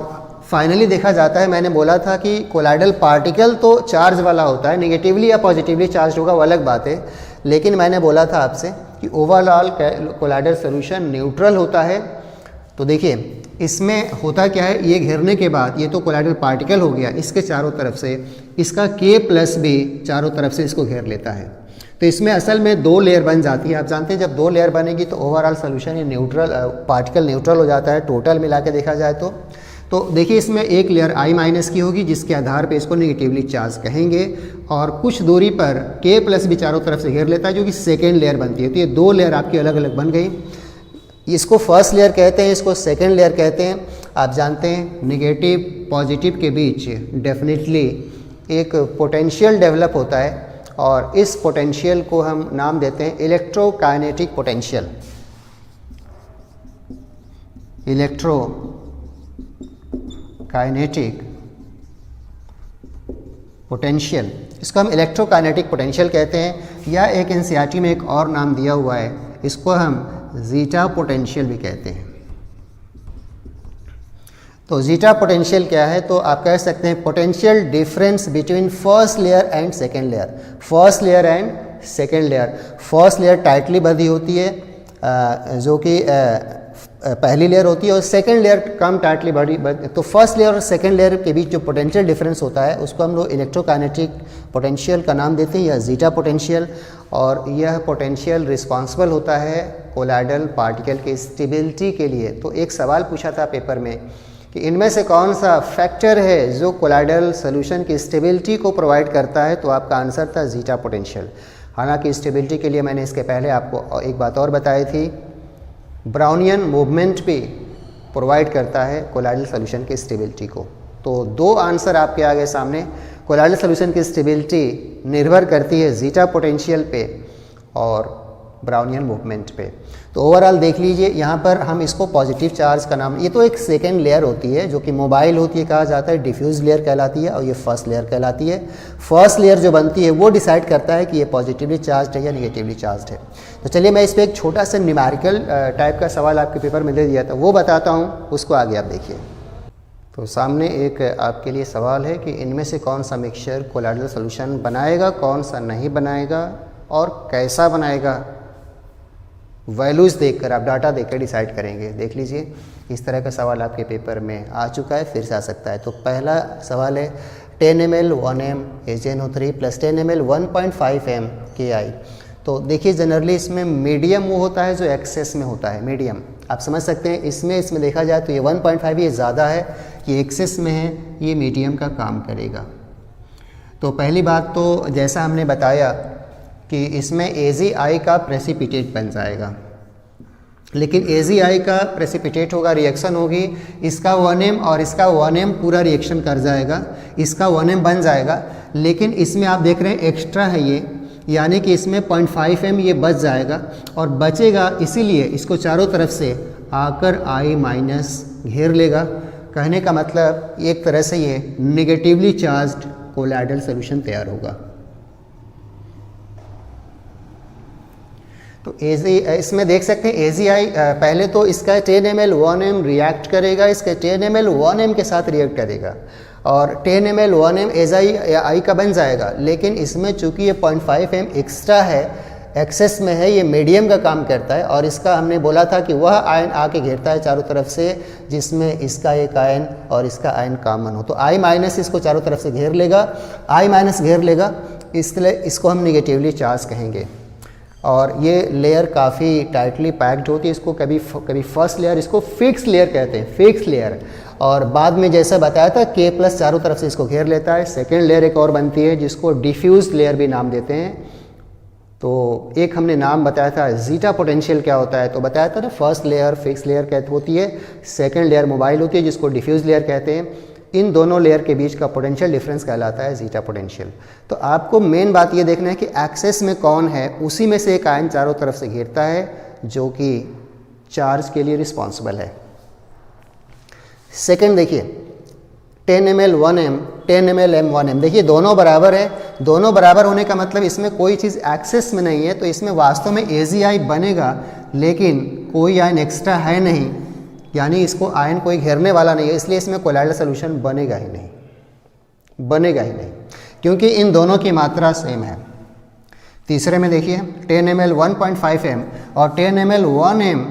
फाइनली देखा जाता है, मैंने बोला था कि कोलाइडल पार्टिकल तो चार्ज वाला होता है, नेगेटिवली या पॉजिटिवली चार्ज होगा वो अलग बात है, लेकिन मैंने बोला था आपसे कि ओवरऑल कोलाइडल सॉल्यूशन न्यूट्रल होता है। तो देखिए इसमें होता क्या है, ये घेरने के बाद ये तो कोलाइडल पार्टिकल हो गया, इसके चारों तरफ से इसका K+ भी चारों तरफ से इसको घेर लेता है। तो इसमें असल में 2 लेयर बन जाती है। आप जानते हैं जब 2 लेयर बनेगी तो ओवरऑल सोल्यूशन ये न्यूट्रल, पार्टिकल न्यूट्रल हो जाता है टोटल मिला के देखा जाए तो देखिए इसमें एक लेयर I- की होगी जिसके आधार पे इसको नेगेटिवली चार्ज कहेंगे, और कुछ दूरी पर K+ भी चारों तरफ से घेर लेता है जो कि सेकेंड लेयर बनती है। तो ये 2 लेयर आपकी अलग अलग बन गई। इसको फर्स्ट लेयर कहते हैं, इसको सेकेंड लेयर कहते हैं। आप जानते हैं नेगेटिव पॉजिटिव के बीच डेफिनेटली एक पोटेंशियल डेवलप होता है, और इस पोटेंशियल को हम नाम देते हैं इलेक्ट्रोकाइनेटिक पोटेंशियल। इलेक्ट्रोकाइनेटिक पोटेंशियल, इसको हम इलेक्ट्रोकाइनेटिक पोटेंशियल कहते हैं, या एक एनसीईआरटी में एक और नाम दिया हुआ है, इसको हम जीटा पोटेंशियल भी कहते हैं। तो जीटा पोटेंशियल क्या है? तो आप कह सकते हैं potential difference between first layer and second layer. First layer and second layer, first layer tightly बंधी होती है जो कि पहली लेयर होती है, और सेकेंड लेयर कम टाइटली बड़ी। तो फर्स्ट लेयर और सेकेंड लेयर के बीच जो पोटेंशियल डिफरेंस होता है उसको हम लोग इलेक्ट्रोकाइनेटिक पोटेंशियल का नाम देते हैं, या जीटा पोटेंशियल। और यह पोटेंशियल रिस्पॉन्सिबल होता है कोलाइडल पार्टिकल की स्टेबिलिटी के लिए। तो एक सवाल पूछा था पेपर में कि इनमें से कौन सा फैक्टर है जो कोलाइडल सोल्यूशन की स्टेबिलिटी को प्रोवाइड करता है? तो आपका आंसर था जीटा पोटेंशियल। हालांकि स्टेबिलिटी के लिए मैंने इसके पहले आपको एक बात और बताई थी, ब्राउनियन मूवमेंट भी प्रोवाइड करता है कोलाइडल सोल्यूशन की स्टेबिलिटी को। तो 2 आंसर आपके आगे सामने। कोलाइडल सोल्यूशन की स्टेबिलिटी निर्भर करती है जीटा पोटेंशियल पे और ब्राउनियन मूवमेंट पे। तो ओवरऑल देख लीजिए यहाँ पर हम इसको पॉजिटिव चार्ज का नाम, ये तो एक सेकेंड लेयर होती है जो कि मोबाइल होती है, कहा जाता है डिफ्यूज लेयर कहलाती है, और ये फर्स्ट लेयर कहलाती है। फर्स्ट लेयर जो बनती है वो डिसाइड करता है कि ये पॉजिटिवली चार्ज है या निगेटिवली चार्ज है। तो चलिए मैं इस पर एक छोटा सा न्यूमेरिकल टाइप का सवाल आपके पेपर में दे दिया था, वो बताता हूँ, उसको आगे आप देखिए। तो सामने एक आपके लिए सवाल है कि इनमें से कौन सा मिक्सचर कोलाइडल सोल्यूशन बनाएगा, कौन सा नहीं बनाएगा और कैसा बनाएगा। वैल्यूज़ देखकर, आप डाटा देखकर डिसाइड करेंगे। देख लीजिए इस तरह का सवाल आपके पेपर में आ चुका है, फिर से आ सकता है। तो पहला सवाल है 10 ml 1m HNO3 + 10 ml 1.5 m KI। तो देखिए जनरली इसमें मीडियम वो होता है जो एक्सेस में होता है, मीडियम आप समझ सकते हैं। इसमें देखा जाए तो ये 1.5 ये ज़्यादा है, ये एक्सेस में है, ये मीडियम का काम करेगा। तो पहली बात तो जैसा हमने बताया कि इसमें AgI का प्रेसिपिटेट बन जाएगा, लेकिन AgI का प्रेसिपिटेट होगा, रिएक्शन होगी, इसका 1m और इसका 1m पूरा रिएक्शन कर जाएगा, इसका 1m बन जाएगा। लेकिन इसमें आप देख रहे हैं एक्स्ट्रा है ये, यानी कि इसमें 0.5 m ये बच जाएगा, और बचेगा इसीलिए इसको चारों तरफ से आकर I- घेर लेगा। कहने का मतलब एक तरह से ये निगेटिवली चार्ज्ड कोलाइडल सोल्यूशन तैयार होगा। तो इसमें देख सकते हैं AgI पहले तो इसका 10 ml 1m रिएक्ट करेगा, इसके 10 ml 1m के साथ रिएक्ट करेगा, और 10 ml 1m AgI का बन जाएगा। लेकिन इसमें चूंकि ये 0.5 m एक्स्ट्रा है, एक्सेस में है, ये मीडियम का काम करता है, और इसका हमने बोला था कि वह आयन आके घेरता है चारों तरफ से जिसमें इसका एक आयन और इसका आयन कॉमन हो। तो I- इसको चारों तरफ से घेर लेगा, I- घेर लेगा, इसलिए इसको हम निगेटिवली चार्ज कहेंगे। और ये लेयर काफ़ी टाइटली पैक्ड होती है, इसको कभी फर्स्ट लेयर, इसको फिक्स लेयर कहते हैं, फिक्स लेयर। और बाद में जैसा बताया था K+ चारों तरफ से इसको घेर लेता है। सेकेंड लेयर एक और बनती है जिसको डिफ्यूज लेयर भी नाम देते हैं। तो एक हमने नाम बताया था जीटा पोटेंशियल क्या होता है, तो बताया था ना फर्स्ट लेयर फिक्स लेयर कहते होती है, सेकेंड लेयर मोबाइल होती है जिसको डिफ्यूज लेयर कहते हैं। इन दोनों लेयर के बीच का पोटेंशियल डिफरेंस कहलाता है जीटा पोटेंशियल। तो आपको मेन बात ये देखना है कि एक्सेस में कौन है, उसी में से एक आयन चारों तरफ से घेरता है जो कि चार्ज के लिए रिस्पॉन्सिबल है। सेकंड देखिए 10 ml 1m 10 ml m 1m, देखिए दोनों बराबर है। दोनों बराबर होने का मतलब इसमें कोई चीज़ एक्सेस में नहीं है, तो इसमें वास्तव में AgI बनेगा, लेकिन कोई आयन एक्स्ट्रा है नहीं, यानी इसको आयन कोई घेरने वाला नहीं है, इसलिए इसमें कोलाइडल सोल्यूशन बनेगा ही नहीं, बनेगा ही नहीं, क्योंकि इन दोनों की मात्रा सेम है। तीसरे में देखिए 10 ml 1.5 m और 10 ml 1m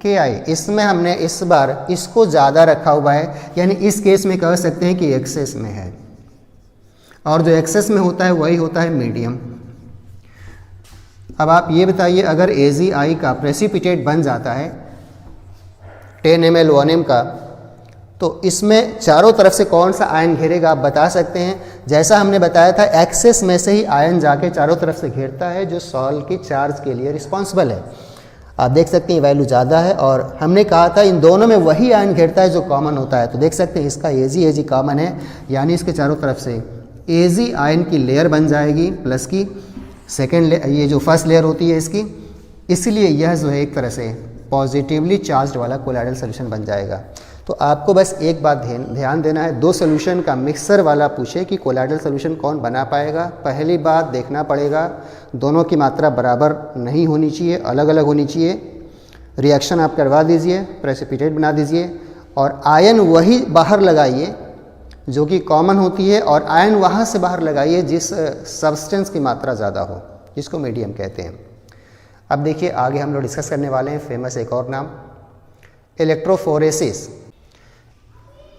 KI, इसमें हमने इस बार इसको ज़्यादा रखा हुआ है, यानी इस केस में कह सकते हैं कि एक्सेस में है, और जो एक्सेस में होता है वही होता है मीडियम। अब आप ये बताइए, अगर AgI का प्रेसिपिटेट बन जाता है 10 ml 1 m का, तो इसमें चारों तरफ से कौन सा आयन घेरेगा आप बता सकते हैं। जैसा हमने बताया था, एक्सेस में से ही आयन जाके चारों तरफ से घेरता है जो सॉल्ट की चार्ज के लिए रिस्पॉन्सिबल है। आप देख सकते हैं वैल्यू ज़्यादा है, और हमने कहा था इन दोनों में वही आयन घेरता है जो कॉमन होता है। तो देख सकते हैं इसका Ag कॉमन है, यानी इसके चारों तरफ से Ag आयन की लेयर बन जाएगी प्लस की। सेकेंड ये जो फर्स्ट लेयर होती है इसकी, इसलिए यह जो है एक तरह से पॉजिटिवली चार्ज वाला कोलाइडल सोल्यूशन बन जाएगा। तो आपको बस एक बात ध्यान देना है, दो सोल्यूशन का मिक्सर वाला पूछे कि कोलाइडल सोल्यूशन कौन बना पाएगा। पहली बात देखना पड़ेगा दोनों की मात्रा बराबर नहीं होनी चाहिए, अलग अलग होनी चाहिए। रिएक्शन आप करवा दीजिए, प्रेसिपिटेट बना दीजिए, और आयन वही बाहर लगाइए जो कि कॉमन होती है, और आयन वहाँ से बाहर लगाइए जिस सब्सटेंस की मात्रा ज़्यादा हो, जिसको मीडियम कहते हैं। अब देखिए आगे हम लोग डिस्कस करने वाले हैं फेमस एक और नाम, इलेक्ट्रोफोरेसिस।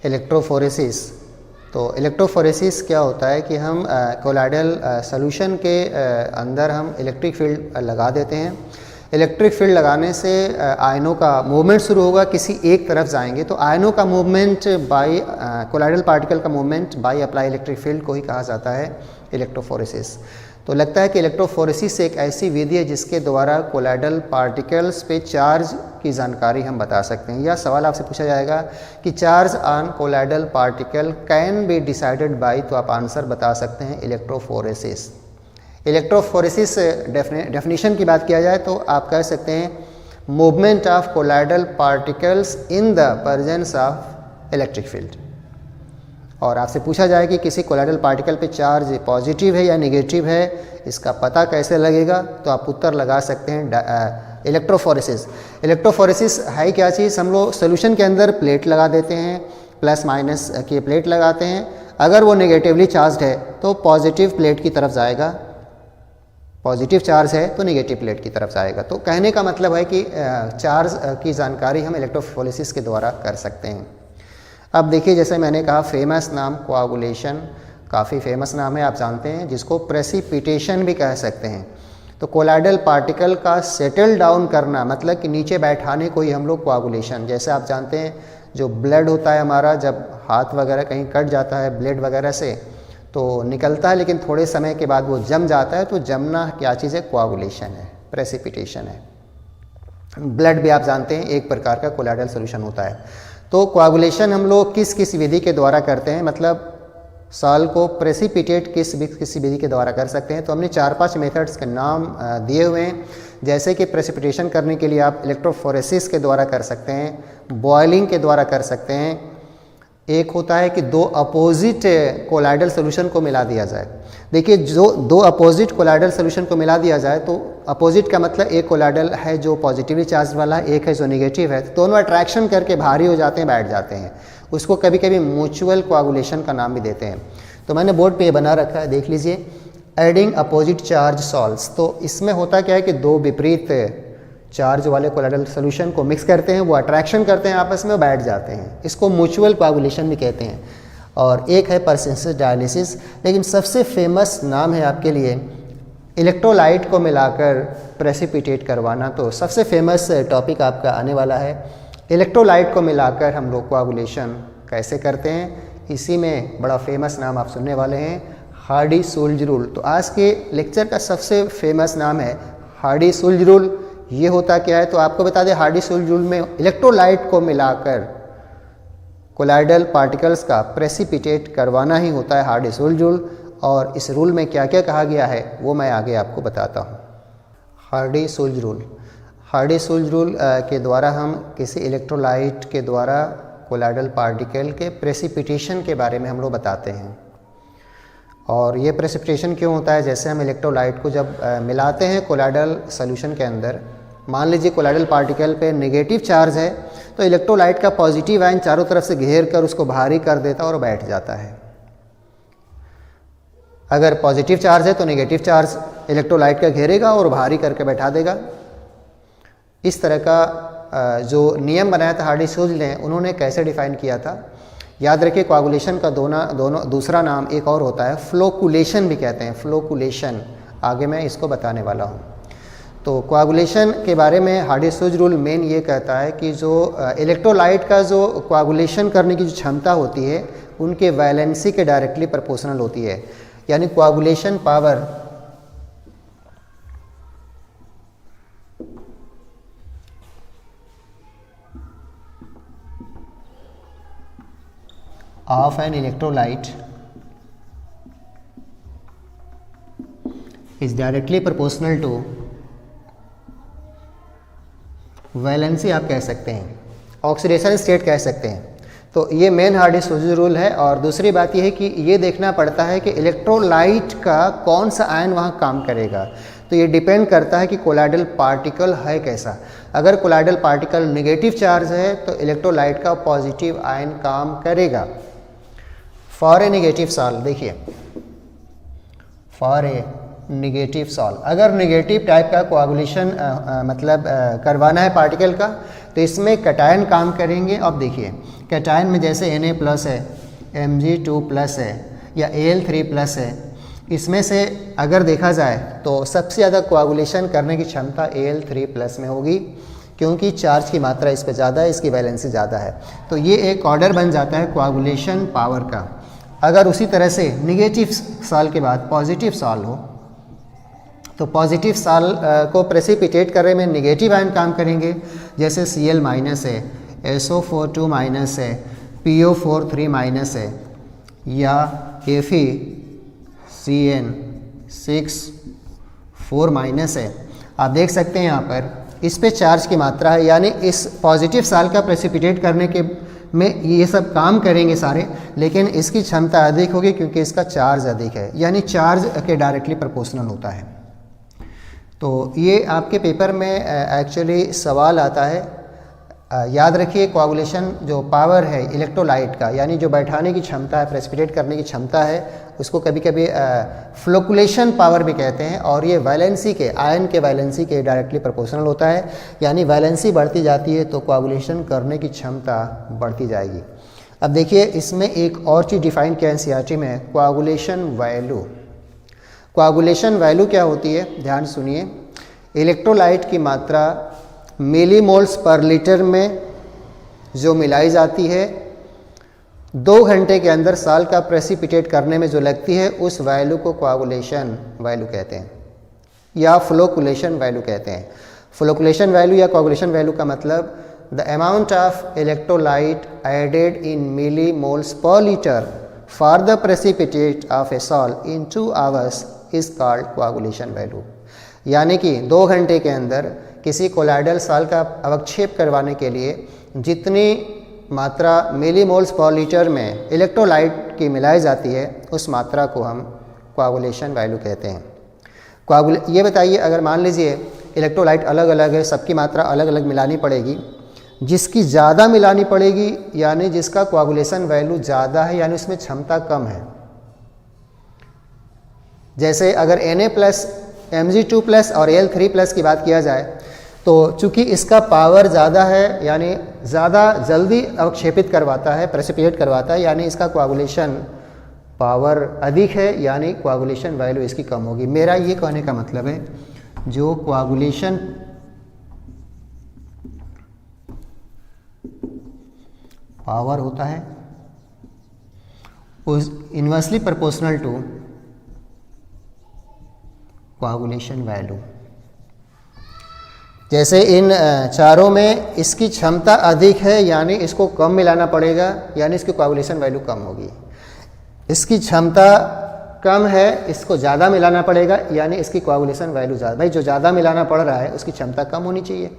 इलेक्ट्रोफोरेसिस, तो इलेक्ट्रोफोरेसिस क्या होता है कि हम कोलाइडल सॉल्यूशन के अंदर हम इलेक्ट्रिक फील्ड लगा देते हैं। इलेक्ट्रिक फील्ड लगाने से आयनों का मूवमेंट शुरू होगा, किसी एक तरफ जाएंगे। तो आयनों का मूवमेंट बाय कोलाइडल पार्टिकल का movement by apply electric field को ही कहा जाता है इलेक्ट्रोफोरेसिस। तो लगता है कि इलेक्ट्रोफोरेसिस एक ऐसी विधि है जिसके द्वारा कोलाइडल पार्टिकल्स पे चार्ज की जानकारी हम बता सकते हैं। यह सवाल आपसे पूछा जाएगा कि charge on colloidal particle can be decided by, तो आप आंसर बता सकते हैं इलेक्ट्रोफोरेसिस। इलेक्ट्रोफोरेसिस डेफिनेशन की बात किया जाए तो आप कह सकते हैं movement of colloidal particles in the presence of electric field. और आपसे पूछा जाए कि किसी कोलाइडल पार्टिकल पे चार्ज पॉजिटिव है या नेगेटिव है, इसका पता कैसे लगेगा, तो आप उत्तर लगा सकते हैं इलेक्ट्रोफोरेसिस। इलेक्ट्रोफोरेसिस है क्या चीज़, हम लोग सोल्यूशन के अंदर प्लेट लगा देते हैं, प्लस माइनस की प्लेट लगाते हैं। अगर वो नेगेटिवली चार्ज है तो पॉजिटिव प्लेट की तरफ जाएगा, पॉजिटिव चार्ज है तो नेगेटिव प्लेट की तरफ जाएगा। तो कहने का मतलब है कि चार्ज की जानकारी हम इलेक्ट्रोफोरेसिस के द्वारा कर सकते हैं। अब देखिए, जैसे मैंने कहा फेमस नाम कोआगुलेशन, काफ़ी फेमस नाम है, आप जानते हैं, जिसको प्रेसिपिटेशन भी कह सकते हैं। तो कोलाइडल पार्टिकल का सेटल डाउन करना, मतलब कि नीचे बैठाने को ही हम लोग कोआगुलेशन, जैसे आप जानते हैं जो ब्लड होता है हमारा, जब हाथ वगैरह कहीं कट जाता है ब्लेड वगैरह से तो निकलता है, लेकिन थोड़े समय के बाद वो जम जाता है। तो जमना क्या चीज़ है, कोआगुलेशन है, प्रेसिपिटेशन है। ब्लड भी आप जानते हैं एक प्रकार का कोलाइडल सोल्यूशन होता है। तो कोआगुलेशन हम लोग किस किस विधि के द्वारा करते हैं, मतलब सॉल्ट को प्रेसिपिटेट किसी विधि के द्वारा कर सकते हैं। तो हमने 4-5 मेथड्स के नाम दिए हुए हैं, जैसे कि प्रेसिपिटेशन करने के लिए आप इलेक्ट्रोफोरेसिस के द्वारा कर सकते हैं, बॉयलिंग के द्वारा कर सकते हैं। एक होता है कि दो अपोजिट कोलाइडल सोल्यूशन को मिला दिया जाए। देखिए, जो दो अपोजिट कोलाइडल सोल्यूशन को मिला दिया जाए, तो अपोजिट का मतलब एक कोलाइडल है जो पॉजिटिवली चार्ज वाला है, एक है जो नेगेटिव है, तो दोनों अट्रैक्शन करके भारी हो जाते हैं, बैठ जाते हैं। उसको कभी कभी म्यूचुअल कोआगुलेशन का नाम भी देते हैं। तो मैंने बोर्ड पे ये बना रखा है, देख लीजिए, एडिंग अपोजिट चार्ज सॉल्ट्स। तो इसमें होता क्या है कि दो विपरीत चार्ज वाले कोलाइडल सोल्यूशन को मिक्स करते हैं, वो अट्रैक्शन करते हैं आपस में, बैठ जाते हैं। इसको म्यूचुअल कोआगुलेशन भी कहते हैं। और एक है परसेंटेज डायलिसिस। लेकिन सबसे फेमस नाम है आपके लिए इलेक्ट्रोलाइट को मिलाकर प्रेसिपिटेट करवाना। तो सबसे फेमस टॉपिक आपका आने वाला है, इलेक्ट्रोलाइट को मिलाकर हम लोग कोआगुलेशन कैसे करते हैं। इसी में बड़ा फेमस नाम आप सुनने वाले हैं, हार्डी-सूल्ज रूल। तो आज के लेक्चर का सबसे फेमस नाम है हार्डी-सूल्ज रूल। ये होता क्या है, तो आपको बता दें, हार्डी-सूल्ज रूल में इलेक्ट्रोलाइट को मिलाकर कोलाइडल पार्टिकल्स का प्रेसिपिटेट करवाना ही होता है हार्डी-सूल्ज रूल। और इस रूल में क्या क्या कहा गया है वो मैं आगे आपको बताता हूँ। हार्डी-सूल्ज रूल, हार्डी-सूल्ज रूल के द्वारा हम किसी इलेक्ट्रोलाइट के द्वारा कोलाइडल पार्टिकल के प्रेसिपिटेशन के बारे में हम लोग बताते हैं। और ये प्रेसिपिटेशन क्यों होता है, जैसे हम इलेक्ट्रोलाइट को जब मिलाते हैं कोलाइडल सॉल्यूशन के अंदर, मान लीजिए कोलाइडल पार्टिकल पे नेगेटिव चार्ज है, तो इलेक्ट्रोलाइट का पॉजिटिव आयन चारों तरफ से घेर कर उसको भारी कर देता है और बैठ जाता है। अगर पॉजिटिव चार्ज है तो नेगेटिव चार्ज इलेक्ट्रोलाइट का घेरेगा और भारी करके बैठा देगा। इस तरह का जो नियम बनाया था हार्डी-सूल्ज ने, उन्होंने कैसे डिफाइन किया था, याद रखिए। कोआगुलेशन का दूसरा नाम एक और होता है, फ्लोकुलेशन भी कहते हैं, फ्लोकुलेशन। आगे मैं इसको बताने वाला हूँ। तो कोआगुलेशन के बारे में हार्डी-सूज रूल मेन ये कहता है कि जो इलेक्ट्रोलाइट का जो कोआगुलेशन करने की जो क्षमता होती है उनके वैलेंसी के डायरेक्टली प्रोपोर्शनल होती है, यानी coagulation power of an electrolyte is directly proportional to valency आप कह सकते हैं, ऑक्सीडेशन स्टेट कह सकते हैं। तो ये मेन हार्डी-सूज रूल है। और दूसरी बात ये है कि ये देखना पड़ता है कि इलेक्ट्रोलाइट का कौन सा आयन वहाँ काम करेगा। तो ये डिपेंड करता है कि कोलाइडल पार्टिकल है कैसा। अगर कोलाइडल पार्टिकल नेगेटिव चार्ज है तो इलेक्ट्रोलाइट का पॉजिटिव आयन काम करेगा। फॉर ए नेगेटिव सॉल्व, देखिए फॉर ए नेगेटिव सॉल्व, अगर नेगेटिव टाइप का कोआगुलेशन करवाना है पार्टिकल का तो इसमें कैटायन काम करेंगे। अब देखिए कैटायन में जैसे Na+ है, Mg2+ है या Al3+ है, इसमें से अगर देखा जाए तो सबसे ज़्यादा कोआगुलेशन करने की क्षमता Al3+ में होगी, क्योंकि चार्ज की मात्रा इस पर ज़्यादा है, इसकी वैलेंसी ज़्यादा है। तो ये एक ऑर्डर बन जाता है कोआगुलेशन पावर का। अगर उसी तरह से नेगेटिव सॉल्व के बाद पॉजिटिव सॉल्व हो तो पॉजिटिव सॉल्व को प्रेसिपिटेट करने में नेगेटिव आयन काम करेंगे, जैसे Cl- है, SO4 है, PO4 है या FeCN6 है। आप देख सकते हैं यहाँ पर इस पे चार्ज की मात्रा है, यानी इस पॉजिटिव सॉल्व का प्रेसिपिटेट करने के में ये सब काम करेंगे सारे, लेकिन इसकी क्षमता अधिक होगी क्योंकि इसका चार्ज अधिक है, यानी चार्ज के डायरेक्टली प्रोपोर्शनल होता है। तो ये आपके पेपर में एक्चुअली सवाल आता है। याद रखिए कोआगुलेशन जो पावर है इलेक्ट्रोलाइट का, यानी जो बैठाने की क्षमता है, प्रेसिपिटेट करने की क्षमता है, उसको कभी कभी फ्लोकुलेशन पावर भी कहते हैं। और ये वैलेंसी के, आयन के वैलेंसी के डायरेक्टली प्रोपोर्शनल होता है, यानी वैलेंसी बढ़ती जाती है तो कोआगुलेशन करने की क्षमता बढ़ती जाएगी। अब देखिए इसमें एक और चीज़ डिफाइन किया एनसीईआरटी में, कोआगुलेशन वैल्यू। कोआगुलेशन वैल्यू क्या होती है, ध्यान सुनिए। इलेक्ट्रोलाइट की मात्रा मिलीमोल्स पर लीटर में जो मिलाई जाती है 2 घंटे के अंदर साल का प्रेसिपिटेट करने में जो लगती है, उस वैल्यू को कोआगुलेशन वैल्यू कहते हैं या फ्लोकुलेशन वैल्यू कहते हैं। फ्लोकुलेशन वैल्यू या कोआगुलेशन वैल्यू का मतलब the amount of electrolyte added in millimoles per litre for the precipitate of a salt in 2 hours is called coagulation value. यानी कि 2 घंटे के अंदर किसी कोलाइडल सॉल्ट का अवक्षेप करवाने के लिए जितनी मात्रा मिलीमोल्स पर लीटर में इलेक्ट्रोलाइट की मिलाई जाती है, उस मात्रा को हम कोआगुलेशन वैल्यू कहते हैं। ये बताइए, अगर मान लीजिए इलेक्ट्रोलाइट अलग अलग है, सबकी मात्रा अलग अलग मिलानी पड़ेगी, जिसकी ज़्यादा मिलानी पड़ेगी यानी जिसका कोआगुलेशन वैल्यू ज़्यादा है, यानी उसमें क्षमता कम है। जैसे अगर Na+, Mg2+ और Al3+ की बात किया जाए तो चूंकि इसका पावर ज़्यादा है, यानी ज़्यादा जल्दी अवक्षेपित करवाता है, प्रेसिपिटेट करवाता है, यानी इसका कोआगुलेशन पावर अधिक है, यानी कोआगुलेशन वैल्यू इसकी कम होगी। मेरा ये कहने का मतलब है जो कोआगुलेशन पावर होता है उस inversely proportional to coagulation value. जैसे इन चारों में इसकी क्षमता अधिक है, यानी इसको कम मिलाना पड़ेगा, यानी इसकी कोआगुलेशन वैल्यू कम होगी। इसकी क्षमता कम है, इसको ज़्यादा मिलाना पड़ेगा, यानी इसकी कोआगुलेशन वैल्यू ज़्यादा। भाई जो ज़्यादा मिलाना पड़ रहा है उसकी क्षमता कम होनी चाहिए।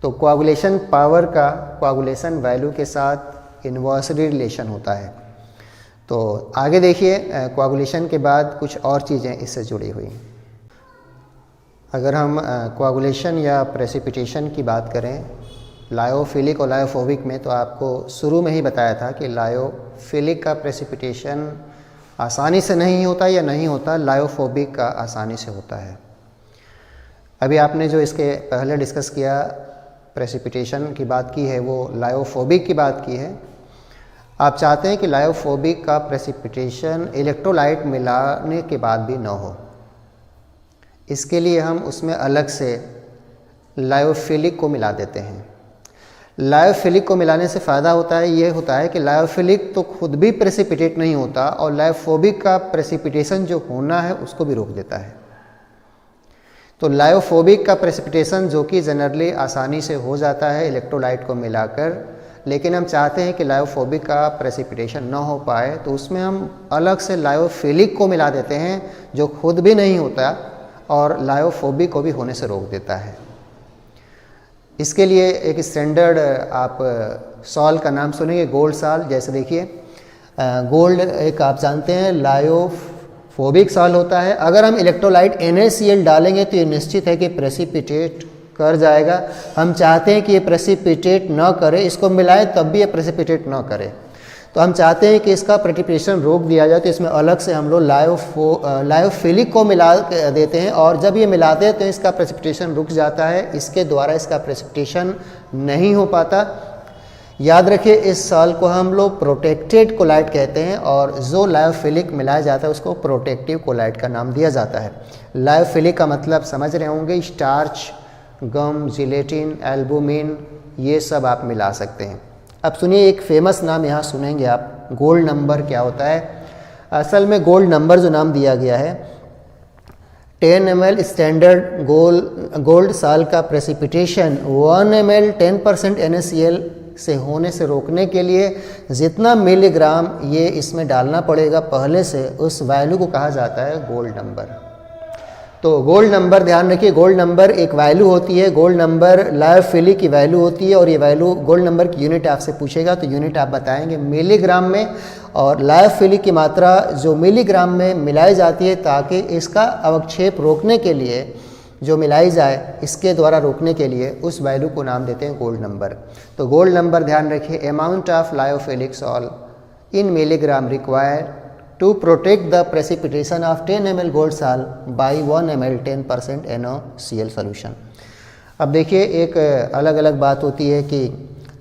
तो कोआगुलेशन पावर का कोआगुलेशन वैल्यू के साथ इन्वर्सली रिलेशन होता है। तो आगे देखिए कोआगुलेशन के बाद कुछ और चीज़ें इससे जुड़ी हुई। अगर हम कोआगुलेशन या प्रेसिपिटेशन की बात करें लायोफिलिक और लायोफोबिक में, तो आपको शुरू में ही बताया था कि लायोफिलिक का प्रेसिपिटेशन आसानी से नहीं होता या नहीं होता, लायोफोबिक का आसानी से होता है। अभी आपने जो इसके पहले डिस्कस किया प्रेसिपिटेशन की बात की है, वो लायोफोबिक की बात की है। आप चाहते हैं कि लायोफोबिक का प्रेसिपिटेशन इलेक्ट्रोलाइट मिलाने के बाद भी न हो। इसके लिए हम उसमें अलग से लायोफिलिक को मिला देते हैं। लायोफिलिक को मिलाने से फ़ायदा होता है, ये होता है कि लायोफिलिक तो खुद भी प्रेसिपिटेट नहीं होता और लायोफोबिक का प्रेसिपिटेशन जो होना है उसको भी रोक देता है। तो लायोफोबिक का प्रेसिपिटेशन जो कि जनरली आसानी से हो जाता है इलेक्ट्रोलाइट को मिलाकर, लेकिन हम चाहते हैं कि लायोफोबिक का प्रेसिपिटेशन ना हो पाए, तो उसमें हम अलग से लायोफिलिक को मिला देते हैं जो खुद भी नहीं होता और लायोफोबिक को भी होने से रोक देता है। इसके लिए एक स्टैंडर्ड आप सॉल्ट का नाम सुनेंगे, गोल्ड सॉल्ट। जैसे देखिए गोल्ड एक आप जानते हैं लायोफोबिक सॉल्ट होता है। अगर हम इलेक्ट्रोलाइट NaCl डालेंगे तो ये निश्चित है कि प्रेसिपिटेट कर जाएगा। हम चाहते हैं कि ये प्रेसिपिटेट ना करे, इसको मिलाएं तब भी ये प्रेसिपिटेट ना करे। तो हम चाहते हैं कि इसका प्रेसिपिटेशन रोक दिया जाए, तो इसमें अलग से हम लोग लायोफिलिक को मिला देते हैं और जब ये मिलाते हैं तो इसका प्रेसिपिटेशन रुक जाता है, इसके द्वारा इसका प्रेसिपिटेशन नहीं हो पाता। याद रखिए इस सॉल्ट को हम लोग प्रोटेक्टेड कोलाइट कहते हैं और जो लायोफिलिक मिलाया जाता है उसको प्रोटेक्टिव कोलाइट का नाम दिया जाता है। लायोफिलिक का मतलब समझ रहे होंगे, स्टार्च, गम, जिलेटिन, एल्बुमिन, ये सब आप मिला सकते हैं। अब सुनिए एक फेमस नाम यहाँ सुनेंगे आप, गोल्ड नंबर क्या होता है। असल में गोल्ड नंबर जो नाम दिया गया है 10 ml स्टैंडर्ड गोल्ड सॉल्ट का प्रेसिपिटेशन 1 ml 10% NaCl से होने से रोकने के लिए जितना मिलीग्राम ये इसमें डालना पड़ेगा पहले से, उस वैल्यू को कहा जाता है गोल्ड नंबर। तो गोल्ड नंबर ध्यान रखिए, गोल्ड नंबर एक वैल्यू होती है, गोल्ड नंबर लायोफिलिक की वैल्यू होती है और ये वैल्यू गोल्ड नंबर की यूनिट आपसे पूछेगा तो यूनिट आप बताएंगे मिलीग्राम में, और लायोफिलिक की मात्रा जो मिलीग्राम में मिलाई जाती है ताकि इसका अवक्षेप रोकने के लिए जो मिलाई जाए इसके द्वारा रोकने के लिए उस वैल्यू को नाम देते हैं गोल्ड नंबर। तो गोल्ड नंबर ध्यान रखिए, amount of lyophilic salt in milligram required to protect the precipitation of 10 ml gold salt by 1 ml 10% NaCl solution। अब देखिए एक अलग अलग बात होती है कि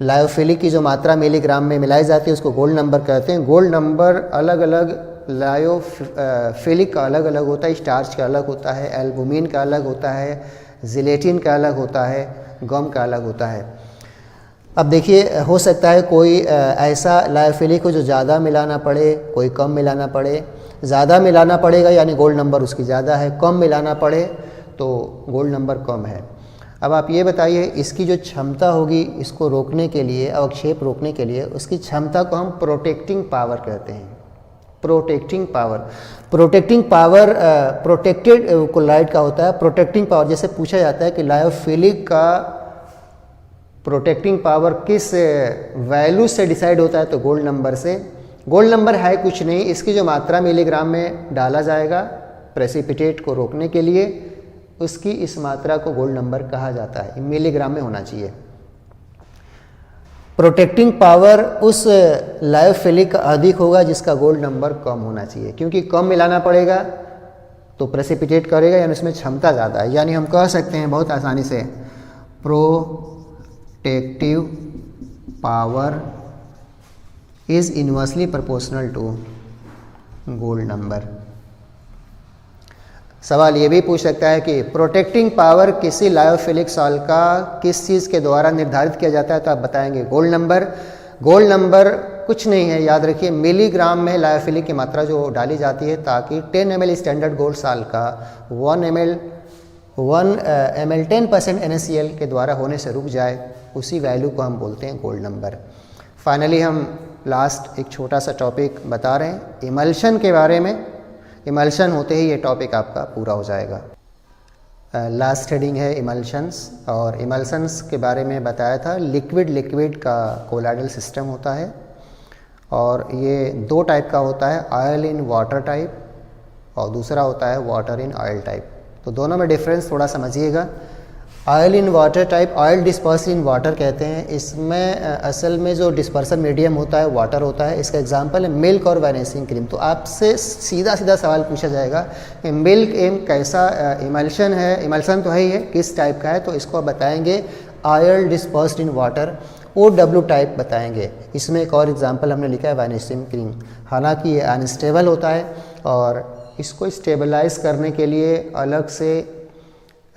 लायोफिलिक की जो मात्रा मिलीग्राम में मिलाई जाती है उसको गोल्ड नंबर कहते हैं। गोल्ड नंबर अलग अलग लायोफिलिक का अलग अलग होता है, स्टार्च का अलग होता है, एल्बुमिन का अलग होता है, जिलेटिन का अलग होता है, गम का अलग होता है। अब देखिए हो सकता है कोई ऐसा लायोफिलिक हो जो ज़्यादा मिलाना पड़े, कोई कम मिलाना पड़े। ज़्यादा मिलाना पड़ेगा यानी गोल्ड नंबर उसकी ज़्यादा है, कम मिलाना पड़े तो गोल्ड नंबर कम है। अब आप ये बताइए इसकी जो क्षमता होगी इसको रोकने के लिए, अवक्षेप रोकने के लिए, उसकी क्षमता को हम प्रोटेक्टिंग पावर कहते हैं। प्रोटेक्टिंग पावर प्रोटेक्टेड कोलाइट का होता है। प्रोटेक्टिंग पावर जैसे पूछा जाता है कि लायोफिलिक का प्रोटेक्टिंग पावर किस वैल्यू से डिसाइड होता है, तो गोल्ड नंबर से। गोल्ड नंबर है कुछ नहीं, इसकी जो मात्रा मिलीग्राम में डाला जाएगा प्रेसिपिटेट को रोकने के लिए, उसकी इस मात्रा को गोल्ड नंबर कहा जाता है, मिलीग्राम में होना चाहिए। प्रोटेक्टिंग पावर उस लायोफिलिक का अधिक होगा जिसका गोल्ड नंबर कम होना चाहिए, क्योंकि कम मिलाना पड़ेगा तो प्रेसिपिटेट करेगा यानी उसमें क्षमता ज़्यादा है। यानी हम कह सकते हैं बहुत आसानी से protective power is inversely proportional to gold number. सवाल ये भी पूछ सकता है कि प्रोटेक्टिंग पावर किसी लायोफिलिक सॉल्ट का किस चीज़ के द्वारा निर्धारित किया जाता है, तो आप बताएंगे गोल्ड नंबर। गोल्ड नंबर कुछ नहीं है, याद रखिए मिलीग्राम में लायोफिलिक की मात्रा जो डाली जाती है ताकि 10 ml स्टैंडर्ड गोल्ड सॉल्ट का 1 ml 10% NaCl के द्वारा होने से रुक जाए, उसी वैल्यू को हम बोलते हैं गोल्ड नंबर। फाइनली हम लास्ट एक छोटा सा टॉपिक बता रहे हैं इमल्शन के बारे में। इमल्शन होते ही ये टॉपिक आपका पूरा हो जाएगा। लास्ट हेडिंग है इमल्शंस, और इमल्शंस के बारे में बताया था लिक्विड का कोलाइडल सिस्टम होता है, और ये दो टाइप का होता है, ऑयल इन वाटर टाइप और दूसरा होता है वाटर इन ऑयल टाइप। तो दोनों में डिफरेंस थोड़ा समझिएगा। Oil in water type, oil disperse in water कहते हैं। इसमें असल में जो डिस्पर्सन मीडियम होता है वाटर होता है। इसका एग्जांपल है मिल्क और वैनिशिंग क्रीम। तो आपसे सीधा सवाल पूछा जाएगा कि मिल्क कैसा इमल्शन है, इमल्शन तो है ही है, किस टाइप का है, तो इसको आप बताएंगे oil dispersed in water, OW type बताएंगे। इसमें एक और एग्जाम्पल हमने लिखा है वैनिशिंग क्रीम। हालांकि ये अनस्टेबल होता है और इसको स्टेबलाइज करने के लिए अलग से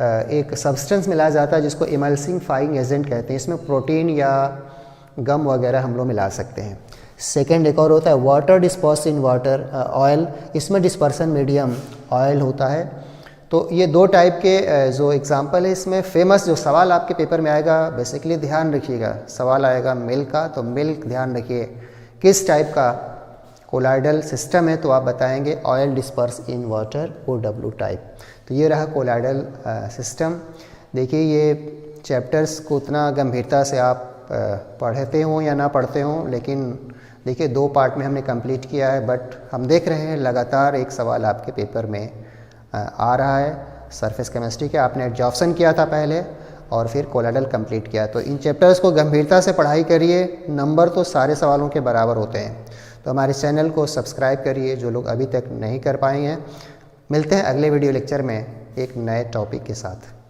एक सब्सटेंस मिलाया जाता है जिसको इमल्सिफाइंग एजेंट कहते हैं। इसमें प्रोटीन या गम वगैरह हम लोग मिला सकते हैं। सेकेंड एक और होता है water disperse in water oil, इसमें डिस्पर्सन मीडियम ऑयल होता है। तो ये दो टाइप के जो एग्जांपल है इसमें फेमस जो सवाल आपके पेपर में आएगा, बेसिकली ध्यान रखिएगा, सवाल आएगा मिल्क का, तो मिल्क ध्यान रखिए किस टाइप का कोलाइडल सिस्टम है, तो आप बताएंगे oil disperse in water OW type. तो ये रहा कोलाइडल सिस्टम। देखिए ये चैप्टर्स को उतना गंभीरता से आप पढ़ते हों या ना पढ़ते हों, लेकिन देखिए 2 पार्ट में हमने कंप्लीट किया है, बट हम देख रहे हैं लगातार एक सवाल आपके पेपर में आ रहा है सरफेस केमिस्ट्री के। आपने एडजॉर्प्शन किया था पहले और फिर कोलाइडल कंप्लीट किया। तो इन चैप्टर्स को गंभीरता से पढ़ाई करिए, नंबर तो सारे सवालों के बराबर होते हैं। तो हमारे चैनल को सब्सक्राइब करिए जो लोग अभी तक नहीं कर पाए हैं। मिलते हैं अगले वीडियो लेक्चर में एक नए टॉपिक के साथ।